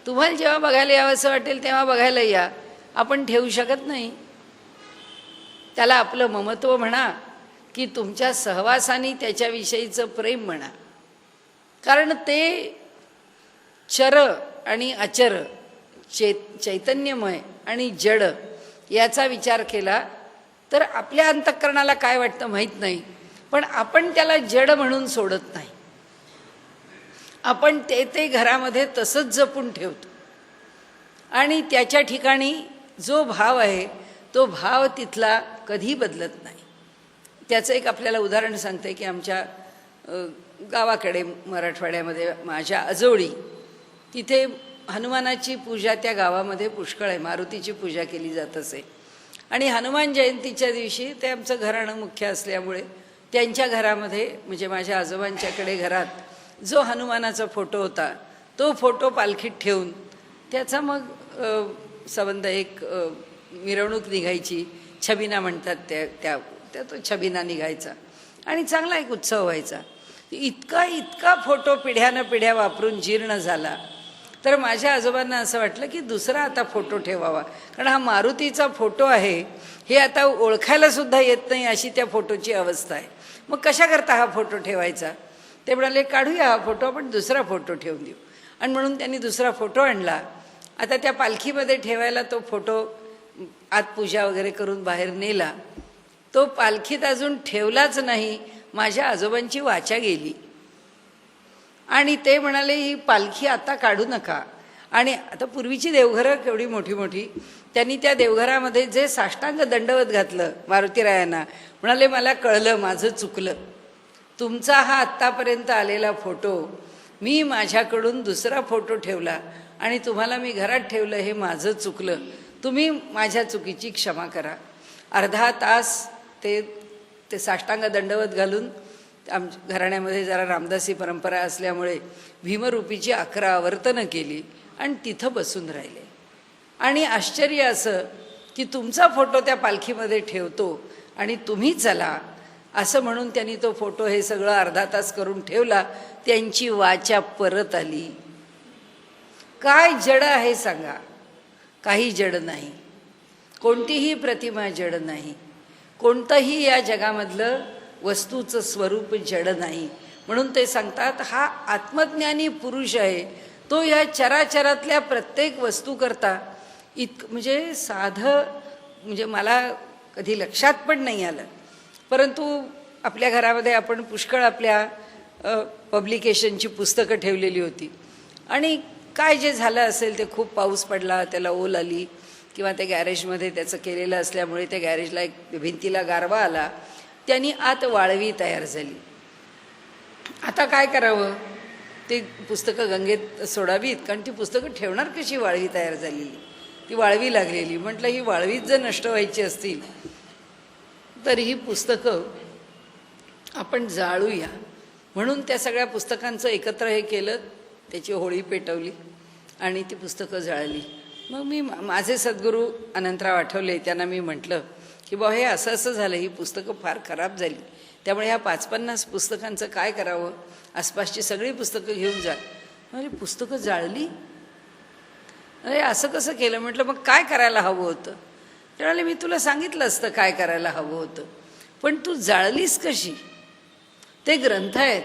तुम्हाला जेव्हा बघायला यावं असं वाटेल तेव्हा बघायला या. आपण ठेवू शकत नाही. त्याला आपलं ममत्व म्हणा की तुमच्या सहवासाने त्याच्याविषयीचं प्रेम म्हणा. कारण ते चर आणि अचर, चैतन्यमय आणि जड याचा विचार केला तर आपल्या अंतःकरणाला काय वाटतं माहीत नाही, पण आपण त्याला जड म्हणून सोडत नाही. आपण ते घरामध्ये तसंच जपून ठेवतो आणि त्याच्या ठिकाणी जो भाव आहे तो भाव तिथला कधी बदलत नाही. त्याचं एक आपल्याला उदाहरण सांगते की आमच्या गावाकडे मराठवाड्यामध्ये माझ्या आजोळी, तिथे हनुमानाची पूजा त्या गावामध्ये पुष्कळ आहे, मारुतीची पूजा केली जात असे. आणि हनुमान जयंतीच्या दिवशी ते आमचं घराणं मुख्य असल्यामुळे त्यांच्या घरामध्ये म्हणजे माझ्या आजोबांच्याकडे घरात जो हनुमानाचा फोटो होता तो फोटो पालखीत ठेवून त्याचा मग संबंध एक मिरवणूक निघायची, छबिना म्हणतात त्या तो छबिना निघायचा आणि चांगला एक उत्सव व्हायचा. इतका फोटो पिढ्यानं पिढ्या वापरून जीर्ण झाला तर माझ्या आजोबांना असं वाटलं की दुसरा आता फोटो ठेवावा, कारण हा मारुतीचा फोटो आहे हे आता ओळखायला सुद्धा येत नाही अशी त्या फोटोची अवस्था आहे. मग कशा करता हा फोटो ठेवायचा. ते म्हणाले काढूया हा फोटो, आपण दुसरा फोटो ठेवून देऊ. आणि म्हणून त्यांनी दुसरा फोटो आणला. आता त्या पालखीमध्ये ठेवायला तो फोटो आत पूजा वगैरे करून बाहेर नेला. तो पालखीत अजून ठेवलाच नाही, माझ्या आजोबांची वाचा गेली आणि ते म्हणाले ही पालखी आता काढू नका. आणि आता पूर्वीची देवघरं केवढी मोठी मोठी, त्यांनी त्या देवघरामध्ये जे साष्टांग दंडवत घातलं मारुतीरायांना, म्हणाले मला कळलं माझं चुकलं, तुमचा हा आत्तापर्यंत आलेला फोटो मी माझ्याकडून दुसरा फोटो ठेवला आणि तुम्हाला मी घरात ठेवलं, हे माझं चुकलं, तुम्ही माझ्या चुकीची क्षमा करा. अर्धा तास ते साष्टांग दंडवत घालून आमच्या घराण्यामध्ये जरा रामदासी परंपरा असल्यामुळे भीमरूपीची 11 आवर्तनं केली आणि तिथं बसून राहिले. आणि आश्चर्य असं की तुमचा फोटो त्या पालखीमध्ये ठेवतो आणि तुम्ही चला असं म्हणून त्यांनी तो फोटो हे सगळं अर्धा तास करून ठेवला. त्यांची वाचा परत आली. काय जड आहे सांगा. काही जड नाही, कोणतीही प्रतिमा जड नाही, कोणतंही या जगामधलं वस्तूचं स्वरूप जड नाही. म्हणून ते सांगतात हा आत्मज्ञानी पुरुष आहे, तो या चराचरातल्या प्रत्येक वस्तू करता म्हणजे साधं म्हणजे मला कधी लक्षात पण नाही आलं. परंतु आपल्या घरामध्ये आपण पुष्कळ आपल्या पब्लिकेशनची पुस्तकं ठेवलेली होती आणि काय जे झालं असेल ते खूप पाऊस पडला, त्याला ओल आली किंवा ते गॅरेजमध्ये त्याचं केलेलं असल्यामुळे त्या गॅरेजला एक भिंतीला गारवा आला, त्यांनी आत वाळवी तयार झाली. आता काय करावं, ते पुस्तकं गंगेत सोडावीत, कारण ती पुस्तकं ठेवणार कशी, वाळवी तयार झालेली, ती वाळवी लागलेली. म्हटलं ही वाळवीच जर नष्ट व्हायची असतील तर ही पुस्तकं आपण जाळूया. म्हणून त्या सगळ्या पुस्तकांचं एकत्र हे केलं, त्याची होळी पेटवली आणि ती पुस्तकं जाळली. मग मी माझे सद्गुरू अनंतराव आठवले त्यांना मी म्हटलं की बा हे असं असं झालं, ही पुस्तकं फार खराब झाली, त्यामुळे ह्या 50-50 पुस्तकांचं काय करावं, आसपासची सगळी पुस्तकं घेऊन जा. म्हणजे पुस्तकं जाळली, अरे असं कसं केलं. म्हटलं मग काय करायला हवं होतं. त्यावेळेला मी तुला सांगितलं असतं काय करायला हवं होतं, पण तू जाळलीस कशी. ते ग्रंथ आहेत,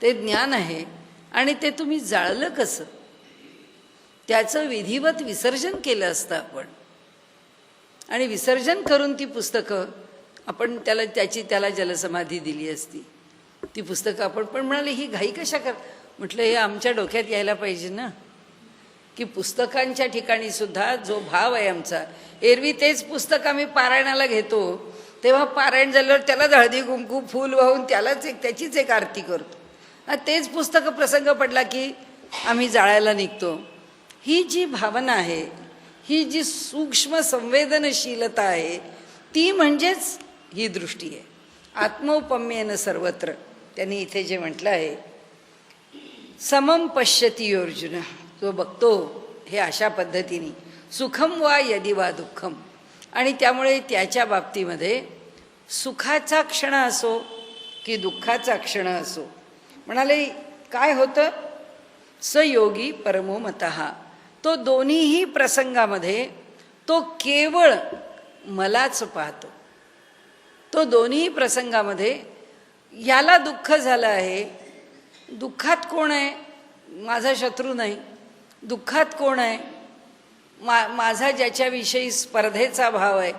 ते ज्ञान आहे आणि ते तुम्ही जाळलं कसं. त्याचं विधिवत विसर्जन केलं असतं आपण आणि विसर्जन करून ती पुस्तकं आपण त्याला जलसमाधी दिली असती. ती पुस्तकं आपण पण म्हणाले ही घाई कशा कर. म्हटलं हे आमच्या डोक्यात यायला पाहिजे ना, की पुस्तकांच्या ठिकाणी सुद्धा जो भाव आहे आमचा, एरवी तेच पुस्तक आम्ही पारायणाला घेतो, तेव्हा पारायण झाल्यावर त्यालाच हळदी कुंकू फूल वाहून त्याचीच एक आरती करतो. तेच पुस्तकं प्रसंग पडला की आम्ही जाळायला निघतो. ही जी भावना आहे, ही जी सूक्ष्म संवेदनशीलता आहे, ती म्हणजेच ही दृष्टी आहे. आत्मौपम्येन सर्वत्र, त्यांनी इथे जे म्हटलं आहे, समम पश्यती अर्जुन, जो बघतो हे अशा पद्धतीने, सुखम वा यदि वा दुःखम, आणि त्यामुळे त्याच्या बाबतीमध्ये सुखाचा क्षण असो की दुःखाचा क्षण असो, म्हणाले काय होतं, स योगी परमो मतः, तो दोन्हीही प्रसंगामध्ये तो केवळ मलाच पाहतो. तो दोन्ही प्रसंगामध्ये याला दुःख झालं आहे, दुःखात कोण आहे, माझा शत्रू नाही. दुःखात कोण आहे, माझा ज्याच्याविषयी स्पर्धेचा भाव आहे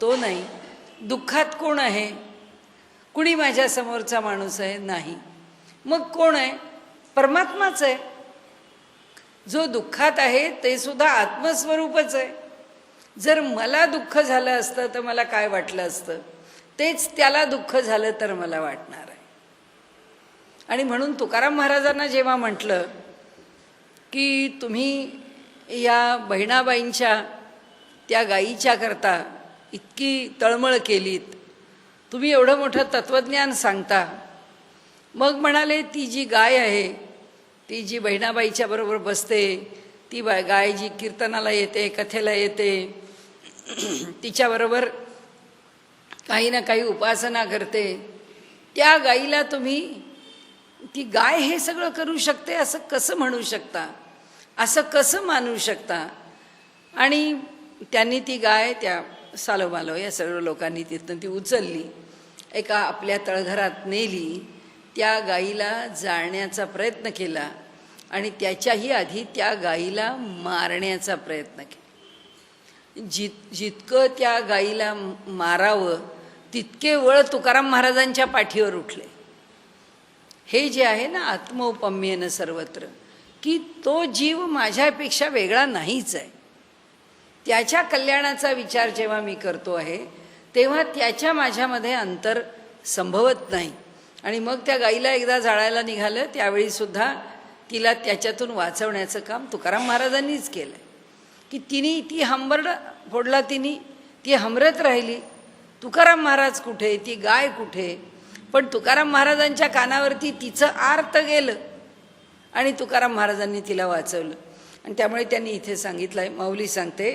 तो नाही. दुःखात कोण आहे, कुणी माझ्या समोरचा माणूस आहे, नाही. मग कोण आहे, परमात्माच आहे. जो दुःखात आहे ते सुद्धा आत्मस्वरूपच आहे. जर मला दुःख झालं असतं तर मला काय वाटलं असतं, तेच त्याला दुःख झालं तर मला वाटणार आहे. आणि म्हणून तुकाराम महाराजांना जेव्हा म्हटलं की तुम्ही या बहिणाबाईंच्या त्या गायीच्या करता इतकी तळमळ केलीत, तुम्ही एवढं मोठं तत्त्वज्ञान सांगता, मग म्हणाले ती जी गाय आहे, ती जी बहिणाबाईच्या बरोबर बसते, ती गाय जी कीर्तनाला येते, कथेला येते, तिच्याबरोबर काही ना काही उपासना करते, त्या गाईला तुम्ही, ती गाय हे सगळं करू शकते असं कसं म्हणू शकता, असं कसं मानू शकता. आणि त्यांनी ती गाय त्या सालोमालो या सर्व लोकांनी तिथून ती उचलली, एका आपल्या तळघरात नेली, त्या गाईला जाळण्याचा प्रयत्न केला आणि त्याच्याही आधी त्या गाईला मारण्याचा प्रयत्न केला. जितकं त्या गाईला मारावं तितके वळ तुकाराम महाराजांच्या पाठीवर उठले. हे जे आहे ना आत्मौपम्येन सर्वत्र, की तो जीव माझ्यापेक्षा वेगळा नाहीच आहे. त्याच्या कल्याणाचा विचार जेव्हा मी करतो आहे तेव्हा त्याच्या माझ्यामध्ये अंतर संभवत नाही. आणि मग त्या गाईला एकदा जाळायला निघालं त्यावेळीसुद्धा तिला त्याच्यातून वाचवण्याचं काम तुकाराम महाराजांनीच केलं. की ती हंबरडा फोडला, ती हमरत राहिली. तुकाराम महाराज कुठे, ती गाय कुठे, पण तुकाराम महाराजांच्या कानावरती तिचं आर्त गेलं आणि तुकाराम महाराजांनी तिला वाचवलं. आणि त्यामुळे त्यांनी इथे सांगितलं आहे, माऊली सांगते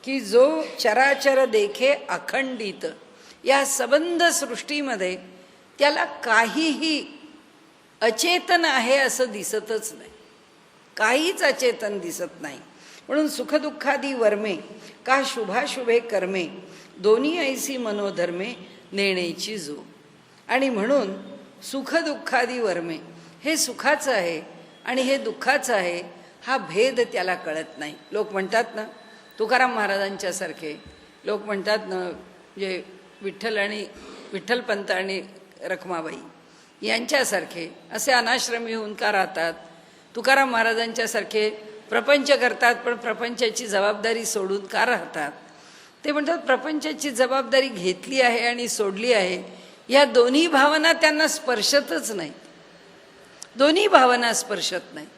की जो चराचर देखे अखंडित, या सबंध सृष्टीमध्ये त्याला काहीही अचेतन आहे असं दिसतच नाही, काहीच अचेतन दिसत नाही. म्हणून सुखदुःखादी वर्मे का शुभाशुभे कर्मे, दोन्ही ऐसी मनोधर्मे नेण्याची जो. आणि म्हणून सुखदुःखादी वर्मे, हे सुखाचं आहे आणि हे दुःखाचं आहे, हा भेद त्याला कळत नाही. लोक म्हणतात ना, तुकाराम महाराजांच्यासारखे लोक म्हणतात ना, जे विठ्ठलपंत आणि रखमाबाई यांच्यासारखे असे अनाश्रमी होऊन का राहतात, तुकाराम महाराजांच्यासारखे प्रपंच करतात पण प्रपंचाची जबाबदारी सोडून का राहतात. ते म्हणतात प्रपंचाची जबाबदारी घेतली आहे आणि सोडली आहे, या दोन्ही भावना त्यांना स्पर्शतच नाहीत. दोन्ही भावना स्पर्शत नाहीत.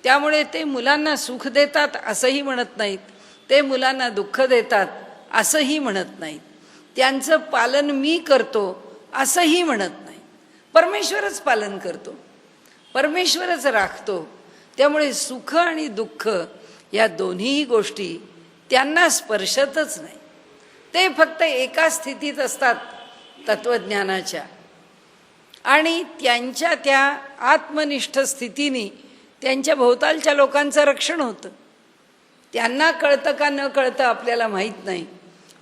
त्यामुळे ते मुलांना सुख देतात असंही म्हणत नाहीत, ते मुलांना दुःख देतात असंही म्हणत नाहीत, त्यांचं पालन मी करतो असंही म्हणत नाही. परमेश्वरच पालन करतो, परमेश्वरच राखतो. त्यामुळे सुख आणि दुःख या दोन्हीही गोष्टी त्यांना स्पर्शतच नाही. ते फक्त एका स्थितीत असतात तत्वज्ञानाच्या, आणि त्यांच्या त्या आत्मनिष्ठ स्थितीने त्यांच्या भोवतालच्या लोकांचं रक्षण होतं. त्यांना कळतं का न कळतं आपल्याला माहीत नाही,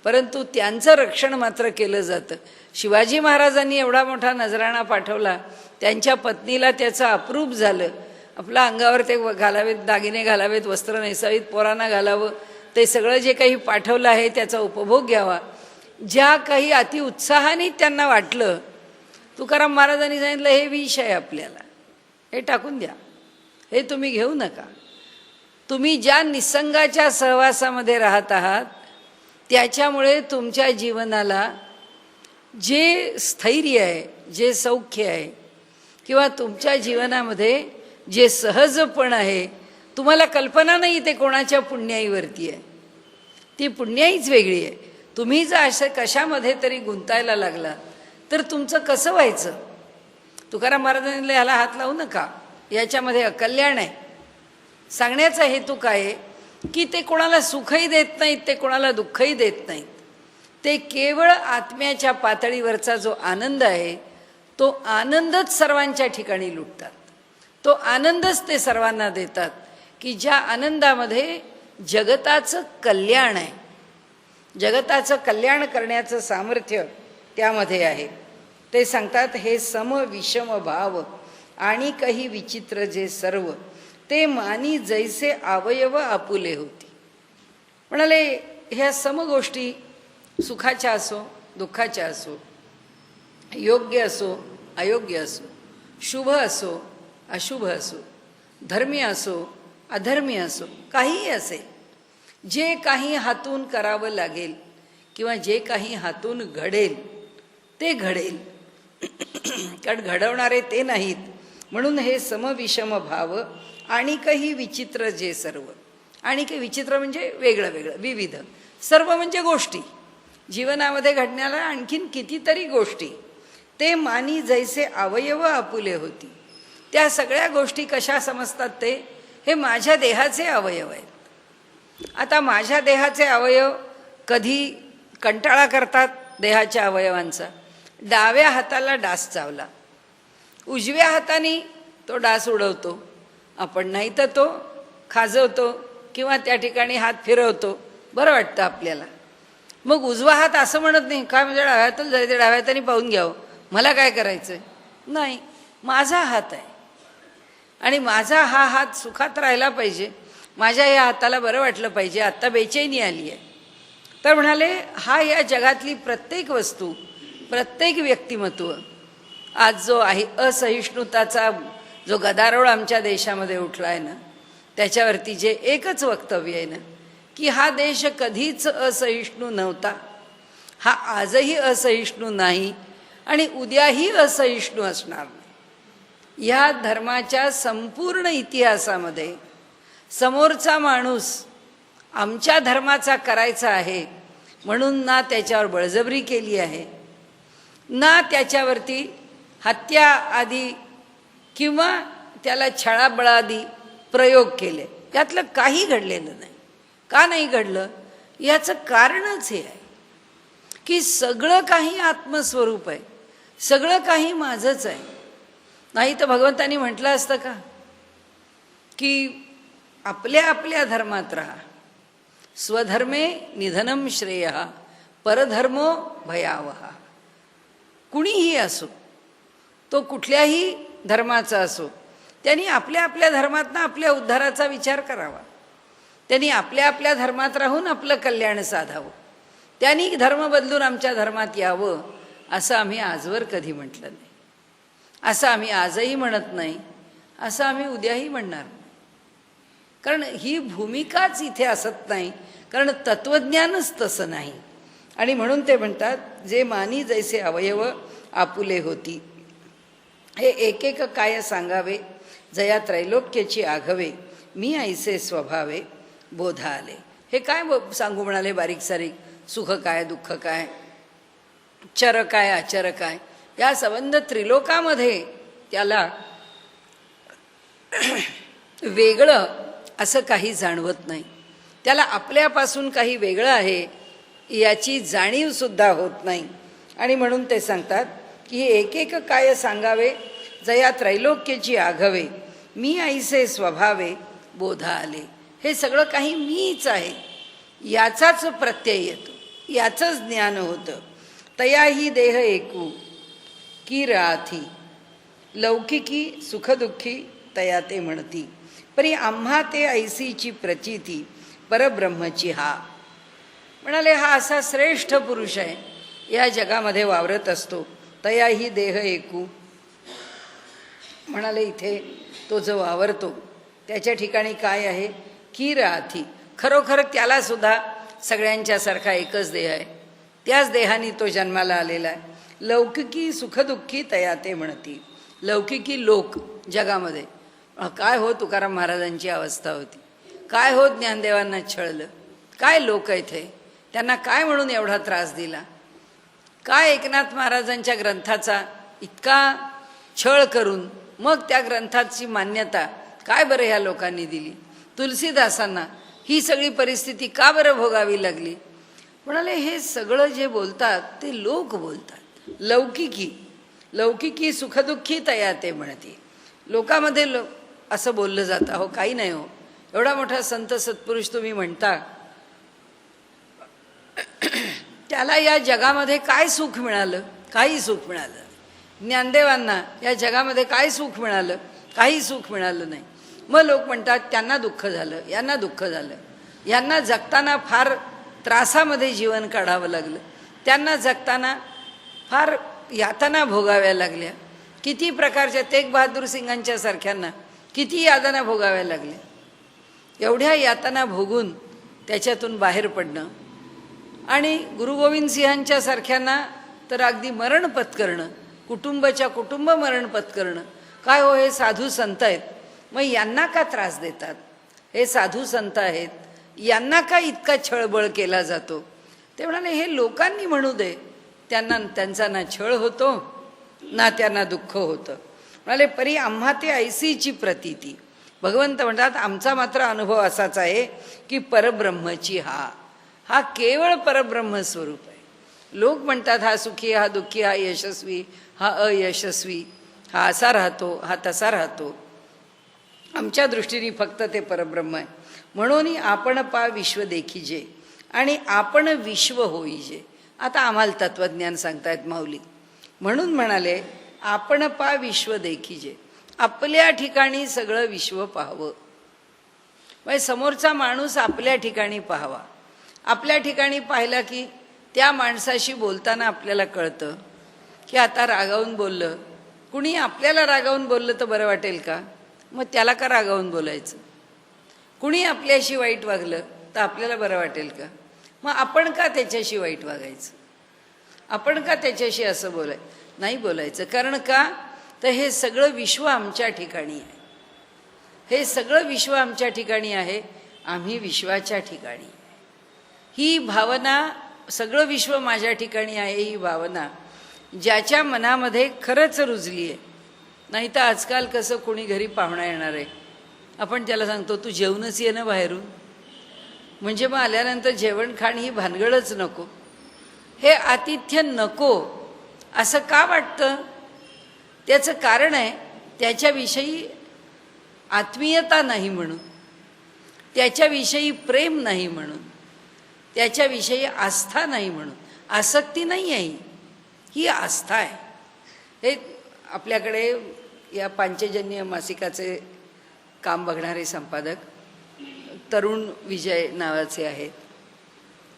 परंतु त्यांचं रक्षण मात्र केलं जातं. शिवाजी महाराजांनी एवढा मोठा नजराणा पाठवला, त्यांच्या पत्नीला त्याचं अप्रूप झालं. आपल्या अंगावर ते घालावेत, दागिने घालावेत, वस्त्र नेसावीत, पोरांना घालावं, ते सगळं जे काही पाठवलं आहे त्याचा उपभोग घ्यावा. ज्या काही अतिउत्साहाने त्यांना वाटलं तुकाराम महाराजांनी सांगितलं हे विष आहे आपल्याला, हे टाकून द्या, हे तुम्ही घेऊ नका. तुम्ही ज्या निसंगाच्या सहवासामध्ये राहत आहात त्याच्यामुळे तुमच्या जीवनाला जे स्थैर्य आहे, जे सौख्य आहे, किंवा तुमच्या जीवनामध्ये जे सहजपण आहे, तुम्हाला कल्पना नाही ते कोणाच्या पुण्याईवरती आहे. ती पुण्याईच वेगळी आहे. तुम्ही जर असं कशामध्ये तरी गुंतायला लागला तर तुमचं कसं व्हायचं? तुकाराम महाराजांनी ह्याला हात लावू नका, याच्यामध्ये अकल्याण आहे. सांगण्याचा हेतू काय आहे की ते कोणाला सुखही देत नाहीत, ते कोणाला दुःखही देत नाहीत. ते केवळ आत्म्याच्या पातळीवरचा जो आनंद आहे तो आनंदच सर्वांच्या ठिकाणी लुटतात. तो आनंदच ते सर्वांना देतात की ज्या आनंदामध्ये जगताचं कल्याण आहे, जगताचं कल्याण करण्याचं सामर्थ्य त्यामध्ये आहे. ते सांगतात हे सम विषम भाव आणि काही विचित्र जे सर्व ते मानी जैसे अवयव आपुले होती. म्हणाले ह्या सम गोष्टी सुखाच्या असो दुःखाच्या असो, योग्य असो अयोग्य असो, शुभ असो अशुभ असो, धर्मी असो अधर्मी असो, काहीही असेल, जे काही हातून करावं लागेल किंवा जे काही हातून घडेल ते घडेल, कारण घडवणारे ते नाहीत. म्हणून हे समविषम भाव आणि काही विचित्र जे सर्व, आणि काही विचित्र म्हणजे वेगळं वेगळं, विविध, सर्व म्हणजे गोष्टी, जीवनामध्ये घडण्याला आणखीन कितीतरी गोष्टी, ते मानी जैसे अवयव आपुले होती. त्या सगळ्या गोष्टी कशा समजतात ते, हे माझ्या देहाचे अवयव आहेत. आता माझ्या देहाचे अवयव कधी कंटाळा करतात देहाच्या अवयवांचा. डाव्या हाताला डास चावला, उजव्या हाताने तो डास उडवतो आपण, नाही तर तो खाजवतो किंवा त्या ठिकाणी हात फिरवतो, बरं वाटतं आपल्याला. मग उजवा हात असं म्हणत नाही काय म्हणजे डाव्या हाताला जायचं, डाव्या हाताने पाहून घ्यावं, मला काय करायचं नाही, माझा हात आहे आणि माझा हा हात सुखात राहिला पाहिजे, माझ्या या हाताला बरं वाटलं पाहिजे, आत्ता बेचैनी आली आहे. तर म्हणाले हा या जगातली प्रत्येक वस्तू, प्रत्येक व्यक्तिमत्व, आज जो आहे असहिष्णुताचा जो गदारोळ आमच्या देशामध्ये उठला आहे ना, त्याच्यावरती जे एकच वक्तव्य आहे ना की हा देश कधीच असहिष्णू नव्हता, हा आजही असहिष्णू नाही आणि उद्याही असहिष्णू असणार नाही. ह्या धर्माच्या संपूर्ण इतिहासामध्ये समोरचा माणूस आमच्या धर्माचा करायचा आहे म्हणून ना त्याच्यावर बळजबरी केली आहे, ना त्याच्यावरती हत्या आदी किंवा त्याला छळाबळादी प्रयोग केले, यातलं काही घडलेलं नाही. का नाही घडलं याचं कारणच हे आहे की सगळं काही आत्मस्वरूप आहे, सगळं काही माझंच आहे. नाही तर भगवंतांनी म्हटलं असतं का की आपल्या आपल्या धर्मात राहा, स्वधर्मे निधनम श्रेय परधर्मो भयावहा. कुणीही असो, तो कुठल्याही धर्माचा असो, त्यांनी आपल्या आपल्या धर्मातनं आपल्या उद्धाराचा विचार करावा, त्यांनी आपल्या आपल्या धर्मात राहून आपलं कल्याण साधावं, त्यांनी धर्म बदलून आमच्या धर्मात यावं असं आम्ही आजवर कधी म्हटलं नाही, असं आम्ही आजही म्हणत नाही, असं आम्ही उद्याही म्हणणार नाही. कारण ही भूमिकाच इथे असत नाही, कारण तत्त्वज्ञानच तसं नाही. आणि म्हणून ते म्हणतात जे मानी जैसे अवयव आपुले होती, हे एक एक काय सांगावे, जया त्रैलोक्याची आघवे, मी ऐसे स्वभावे बोधा आले. हे काय सांगू म्हणाले बारीक सारीक, सुख काय दुःख काय, चर काय अचर काय, या संबंध त्रिलोकामध्ये त्याला वेगळं असं काही जाणवत नाही, त्याला आपल्यापासून काही वेगळं आहे याची जाणीवसुद्धा होत नाही. आणि म्हणून ते सांगतात की हे एक एक काय सांगावे, जया त्रैलोक्याची आघवे, मी ऐसे स्वभावे बोधा आले. हे सगळं काही मीच आहे याचाच प्रत्यय येतो, याचंच ज्ञान होतं. तयाही देह एकू की राथी, लौकिकी सुखदुःखी तया ते म्हणती, परी आम्हा ते ऐसीची प्रचिती परब्रह्मची हा. म्हणाले हा असा श्रेष्ठ पुरुष आहे, या जगामध्ये वावरत असतो, तयाही देह एकू. म्हणाले इथे तो जो वावरतो त्याच्या ठिकाणी काय आहे की राहती. खरोखर त्याला सुद्धा सगळ्यांच्यासारखा एकच देह आहे. त्याच देहाने तो जन्माला आलेला आहे. लौकिकी सुखदुःखी तया ते म्हणती. लौकिकी लोक जगामध्ये काय हो तुकाराम महाराजांची अवस्था होती, काय हो ज्ञानदेवांना छळलं, काय लोक इथे त्यांना काय म्हणून एवढा त्रास दिला, काय एकनाथ महाराजांच्या ग्रंथाचा इतका छळ करून मग त्या ग्रंथाची मान्यता काय बरं ह्या लोकांनी दिली. तुलसीदासांना ही सगळी परिस्थिती का बरं भोगावी लागली. म्हणाले हे सगळं जे बोलतात ते लोक बोलतात. लौकिकी लौकिकी सुखदुःखी तया ते म्हणते. लोकामध्ये असं बोललं जातं. हो काही नाही हो, एवढा मोठा संत सत्पुरुष तुम्ही म्हणता, त्याला या जगामध्ये काय सुख मिळालं, काही सुख मिळालं. ज्ञानदेवांना या जगामध्ये काय सुख मिळालं, काही सुख मिळालं नाही. मग लोक म्हणतात त्यांना दुःख झालं, यांना दुःख झालं, यांना जगताना फार त्रासामध्ये जीवन काढावं लागलं, त्यांना जगताना फार यातना भोगाव्या लागल्या. किती प्रकारच्या तेग बहादूर सिंगांच्या सारख्यांना किती यातना भोगाव्या लागल्या. एवढ्या यातना भोगून त्याच्यातून बाहेर पडणं आणि गुरु गोविंद सिंहांच्या सारख्यांना तर अगदी मरण पत्करणं, कुटुंबाच्या कुटुंब मरण पत्करणं. काय हो हे साधू संत आहेत, मग यांना का त्रास देतात. हे साधू संत आहेत, यांना का इतका छळबळ केला जातो. ते म्हणाले हे लोकांनी म्हणू दे, त्यांचा ना छळ होतो ना त्यांना दुःख होतं. म्हणाले परी आम्हा ते ऐसीची प्रतीती. भगवंत म्हणतात आमचा मात्र अनुभव असाच आहे की परब्रह्मची हा केवळ परब्रह्म स्वरूप आहे. लोक म्हणतात हा सुखी, हा दुःखी, हा यशस्वी, हा अयशस्वी, हा असा राहतो, हा तसा राहतो. आमच्या दृष्टीने फक्त ते परब्रह्म आहे. म्हणून आपण पा विश्व देखीजे आणि आपण विश्व होईजे. आता आम्हाला तत्वज्ञान सांगतायत माऊली. म्हणून म्हणाले आपण पा विश्व देखीजे, आपल्या ठिकाणी सगळं विश्व पाहावं. म्हणजे समोरचा माणूस आपल्या ठिकाणी पाहावा. आपल्या ठिकाणी पाहिला की त्या माणसाशी बोलताना आपल्याला कळतं की आता रागावून बोललं, कुणी आपल्याला रागावून बोललं तर बरं वाटेल का, मग त्याला का रागावून बोलायचं. कुणी आपल्याशी वाईट वागलं तर आपल्याला बरं वाटेल का, मग आपण का त्याच्याशी वाईट वागायचं, आपण का त्याच्याशी असं नाही बोलायचं. कारण का तर हे सगळं विश्व आमच्या ठिकाणी आहे. हे सगळं विश्व आमच्या ठिकाणी आहे, आम्ही विश्वाच्या ठिकाणी. ही भावना, सगळं विश्व माझ्या ठिकाणी आहे, ही भावना ज्याच्या मनामध्ये खरंच रुजली आहे. नाही तर आजकाल कसं कोणी घरी पाहुणा येणार आहे, आपण त्याला सांगतो तू जेवणच ये ना बाहेरून, म्हणजे मग आल्यानंतर जेवण खाण ही भानगडच नको. हे आतिथ्य नको असं का वाटतं. त्याचं कारण आहे त्याच्याविषयी आत्मीयता नाही म्हणून, त्याच्याविषयी प्रेम नाही म्हणून, त्याच्याविषयी आस्था नाही म्हणून. आसक्ती नाही आहे, ही आस्था आहे. हे आपल्याकडे या पांचजन्य मासिकाचे काम बघणारे संपादक तरुण विजय नावाचे आहेत.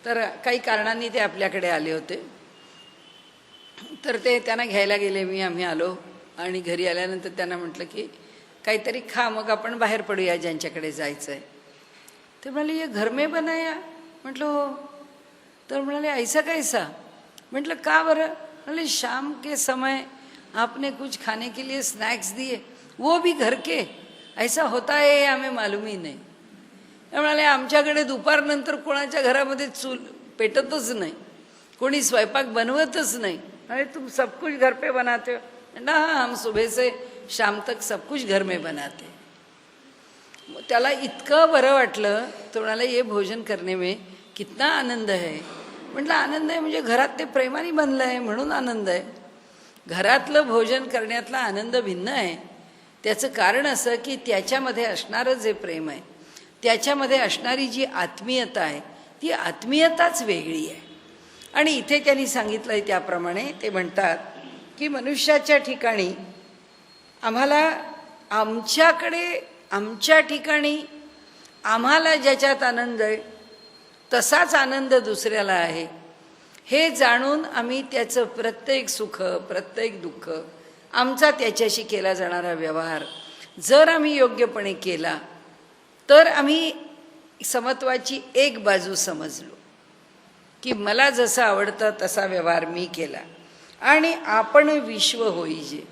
तर काही कारणांनी ते आपल्याकडे आले होते. तर ते त्यांना घ्यायला गेले. आम्ही आलो आणि घरी आल्यानंतर त्यांना म्हटलं की काहीतरी खा, मग आपण बाहेर पडूया ज्यांच्याकडे जायचं आहे. ते म्हणाले ये घर में बनाया. म्हटलं हो. तर म्हणाले ऐसा कैसा. म्हटलं का बरं. म्हणाले शाम के समय आपने कुछ खाने के लिए स्नैक्स दिए, वो भी घर के. ऐसा होता है हमें मालूम ही नहीं. म्हणाले आमच्याकडे दुपारनंतर कोणाच्या घरामध्ये चूल पेटतच नाही, कोणी स्वयंपाक बनवतच नाही. अरे तुम सब कुछ घर पे बनाते हो. ना हम सुबह से शाम तक सब कुछ घर में बनाते. त्याला इतकं बरं वाटलं. तो म्हणाला ये भोजन करने में कितना आनंद है. म्हटलं आनंद आहे म्हणजे घरात ते प्रेमाने बनलं आहे म्हणून आनंद आहे. घरातलं भोजन करण्यातला आनंद भिन्न आहे. त्याचं कारण असं की त्याच्यामध्ये असणारं जे प्रेम आहे, त्याच्यामध्ये असणारी जी आत्मीयता आहे, ती आत्मीयताच वेगळी आहे. आणि इथे त्यांनी सांगितलं आहे त्याप्रमाणे ते म्हणतात की मनुष्याच्या ठिकाणी आम्हाला आमच्या ठिकाणी आम्हाला ज्याच्यात आनंद आहे तसाच आनंद दुसऱ्याला आहे. हे जाणून आम्ही त्याचं प्रत्येक सुख प्रत्येक दुःख आमचा त्याच्याशी केला जाणारा व्यवहार जर आम्ही योग्यपणे केला तर आम्ही समत्वाची एक बाजू समजलो की मला जसं आवडतं तसा व्यवहार मी केला आणि आपण विश्व होईजे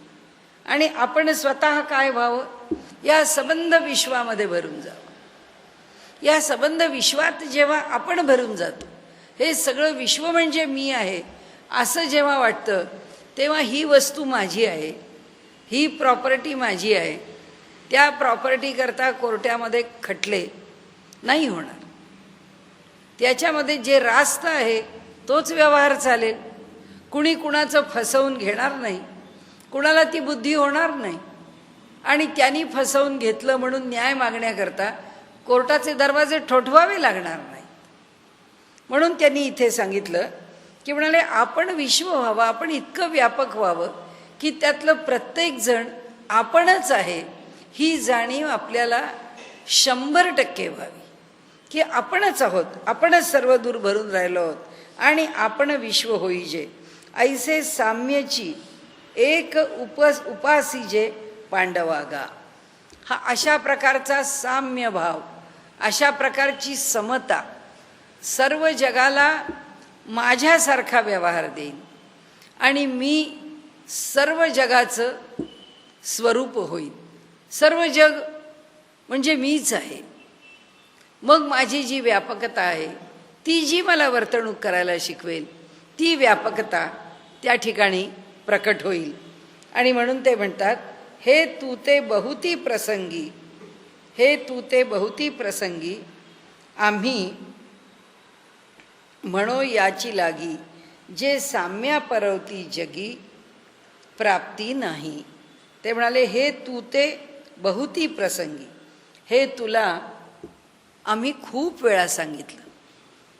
आणि आपण स्वतः काय व्हावं या संबंध विश्वामध्ये भरून जावं। या संबंध विश्वात जेव्हा आपण भरून जातो हे सगळं विश्व म्हणजे मी आहे असं जेव्हा वाटतं तेव्हा ही वस्तू माझी आहे, ही प्रॉपर्टी माझी आहे, त्या प्रॉपर्टीकरता कोर्टामध्ये खटले नाही होणार, त्याच्यामध्ये जे रास्त आहे तोच व्यवहार चालेल, कुणी कुणाचं फसवून घेणार नाही, कुणाला ती बुद्धी होणार नाही आणि त्यांनी फसवून घेतलं म्हणून न्याय मागण्याकरता कोर्टाचे दरवाजे ठोठवावे लागणार नाही। म्हणून त्यांनी इथे सांगितलं की म्हणाले आपण विश्व व्हावं, आपण इतकं व्यापक व्हावं की त्यातलं प्रत्येक जण आपणच आहे ही जाणीव आपल्याला 100% व्हावी की आपणच आहोत, आपणच सर्व दूर भरून राहिलो आहोत आणि आपण विश्व होईजे ऐसे साम्यची एक उपासीजे पांडवागा। हा अशा प्रकारचा साम्य भाव, अशा प्रकारची समता सर्व जगाला माझ्यासारखा व्यवहार देईन आणि मी सर्व जगाचं स्वरूप होईन, सर्व जग म्हणजे मीच आहे। मग माझी जी व्यापकता आहे ती जी मला वर्तणूक करायला शिकवेल ती व्यापकता त्या ठिकाणी प्रकट होईल। आणि म्हणून ते म्हणतात हे तू ते बहुती प्रसंगी, हे तू ते बहुती प्रसंगी आम्ही म्हणो याची लागी जे साम्या परवती जगी प्राप्ती नाही। ते म्हणाले हे तू ते बहुती प्रसंगी, हे तुला आम्ही खूप वेळा सांगितलं,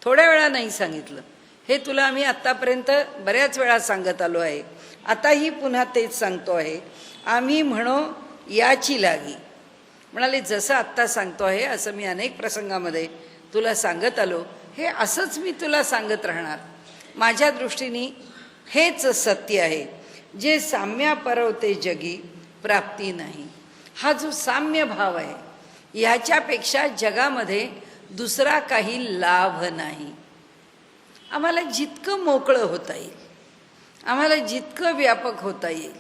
थोड्या वेळा नाही सांगितलं, हे तुला आम्ही आत्तापर्यंत बऱ्याच वेळा सांगत आलो आहे, आताही पुन्हा तेच सांगतो आहे। आम्ही म्हणो याची लागी म्हणाले जसं आत्ता सांगतो आहे असं मी अनेक प्रसंगामध्ये तुला सांगत आलो, हे असंच मी तुला सांगत राहणार। माझ्या दृष्टीने हेच सत्य आहे जे साम्या परवते जगी प्राप्ती नाही। हा जो साम्य भाव आहे ह्याच्यापेक्षा जगामध्ये दुसरा काही लाभ नाही। आम्हाला जितकं मोकळं होता येईल, आम्हाला जितकं व्यापक होता येईल,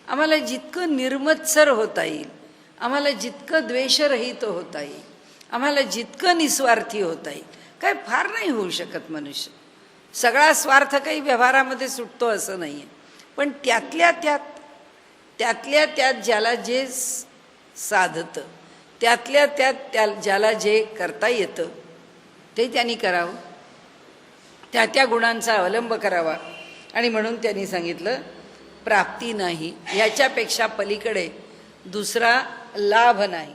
आम्हाला जितकं निर्मत्सर होता येईल, आम्हाला जितकं द्वेषरहित होता येईल, आम्हाला जितकं निस्वार्थी होता येईल, काय फार नाही होऊ शकत मनुष्य, सगळा स्वार्थ काही व्यवहारामध्ये सुटतो असं नाही आहे, पण त्यातल्या त्यात ज्याला जे साधतं, त्यातल्या त्यात ज्याला जे करता येतं ते त्यांनी करावं, त्या गुणांचा अवलंब करावा। आणि म्हणून त्यांनी सांगितलं प्राप्ती नाही, याच्यापेक्षा पलीकडे दुसरा लाभ नाही।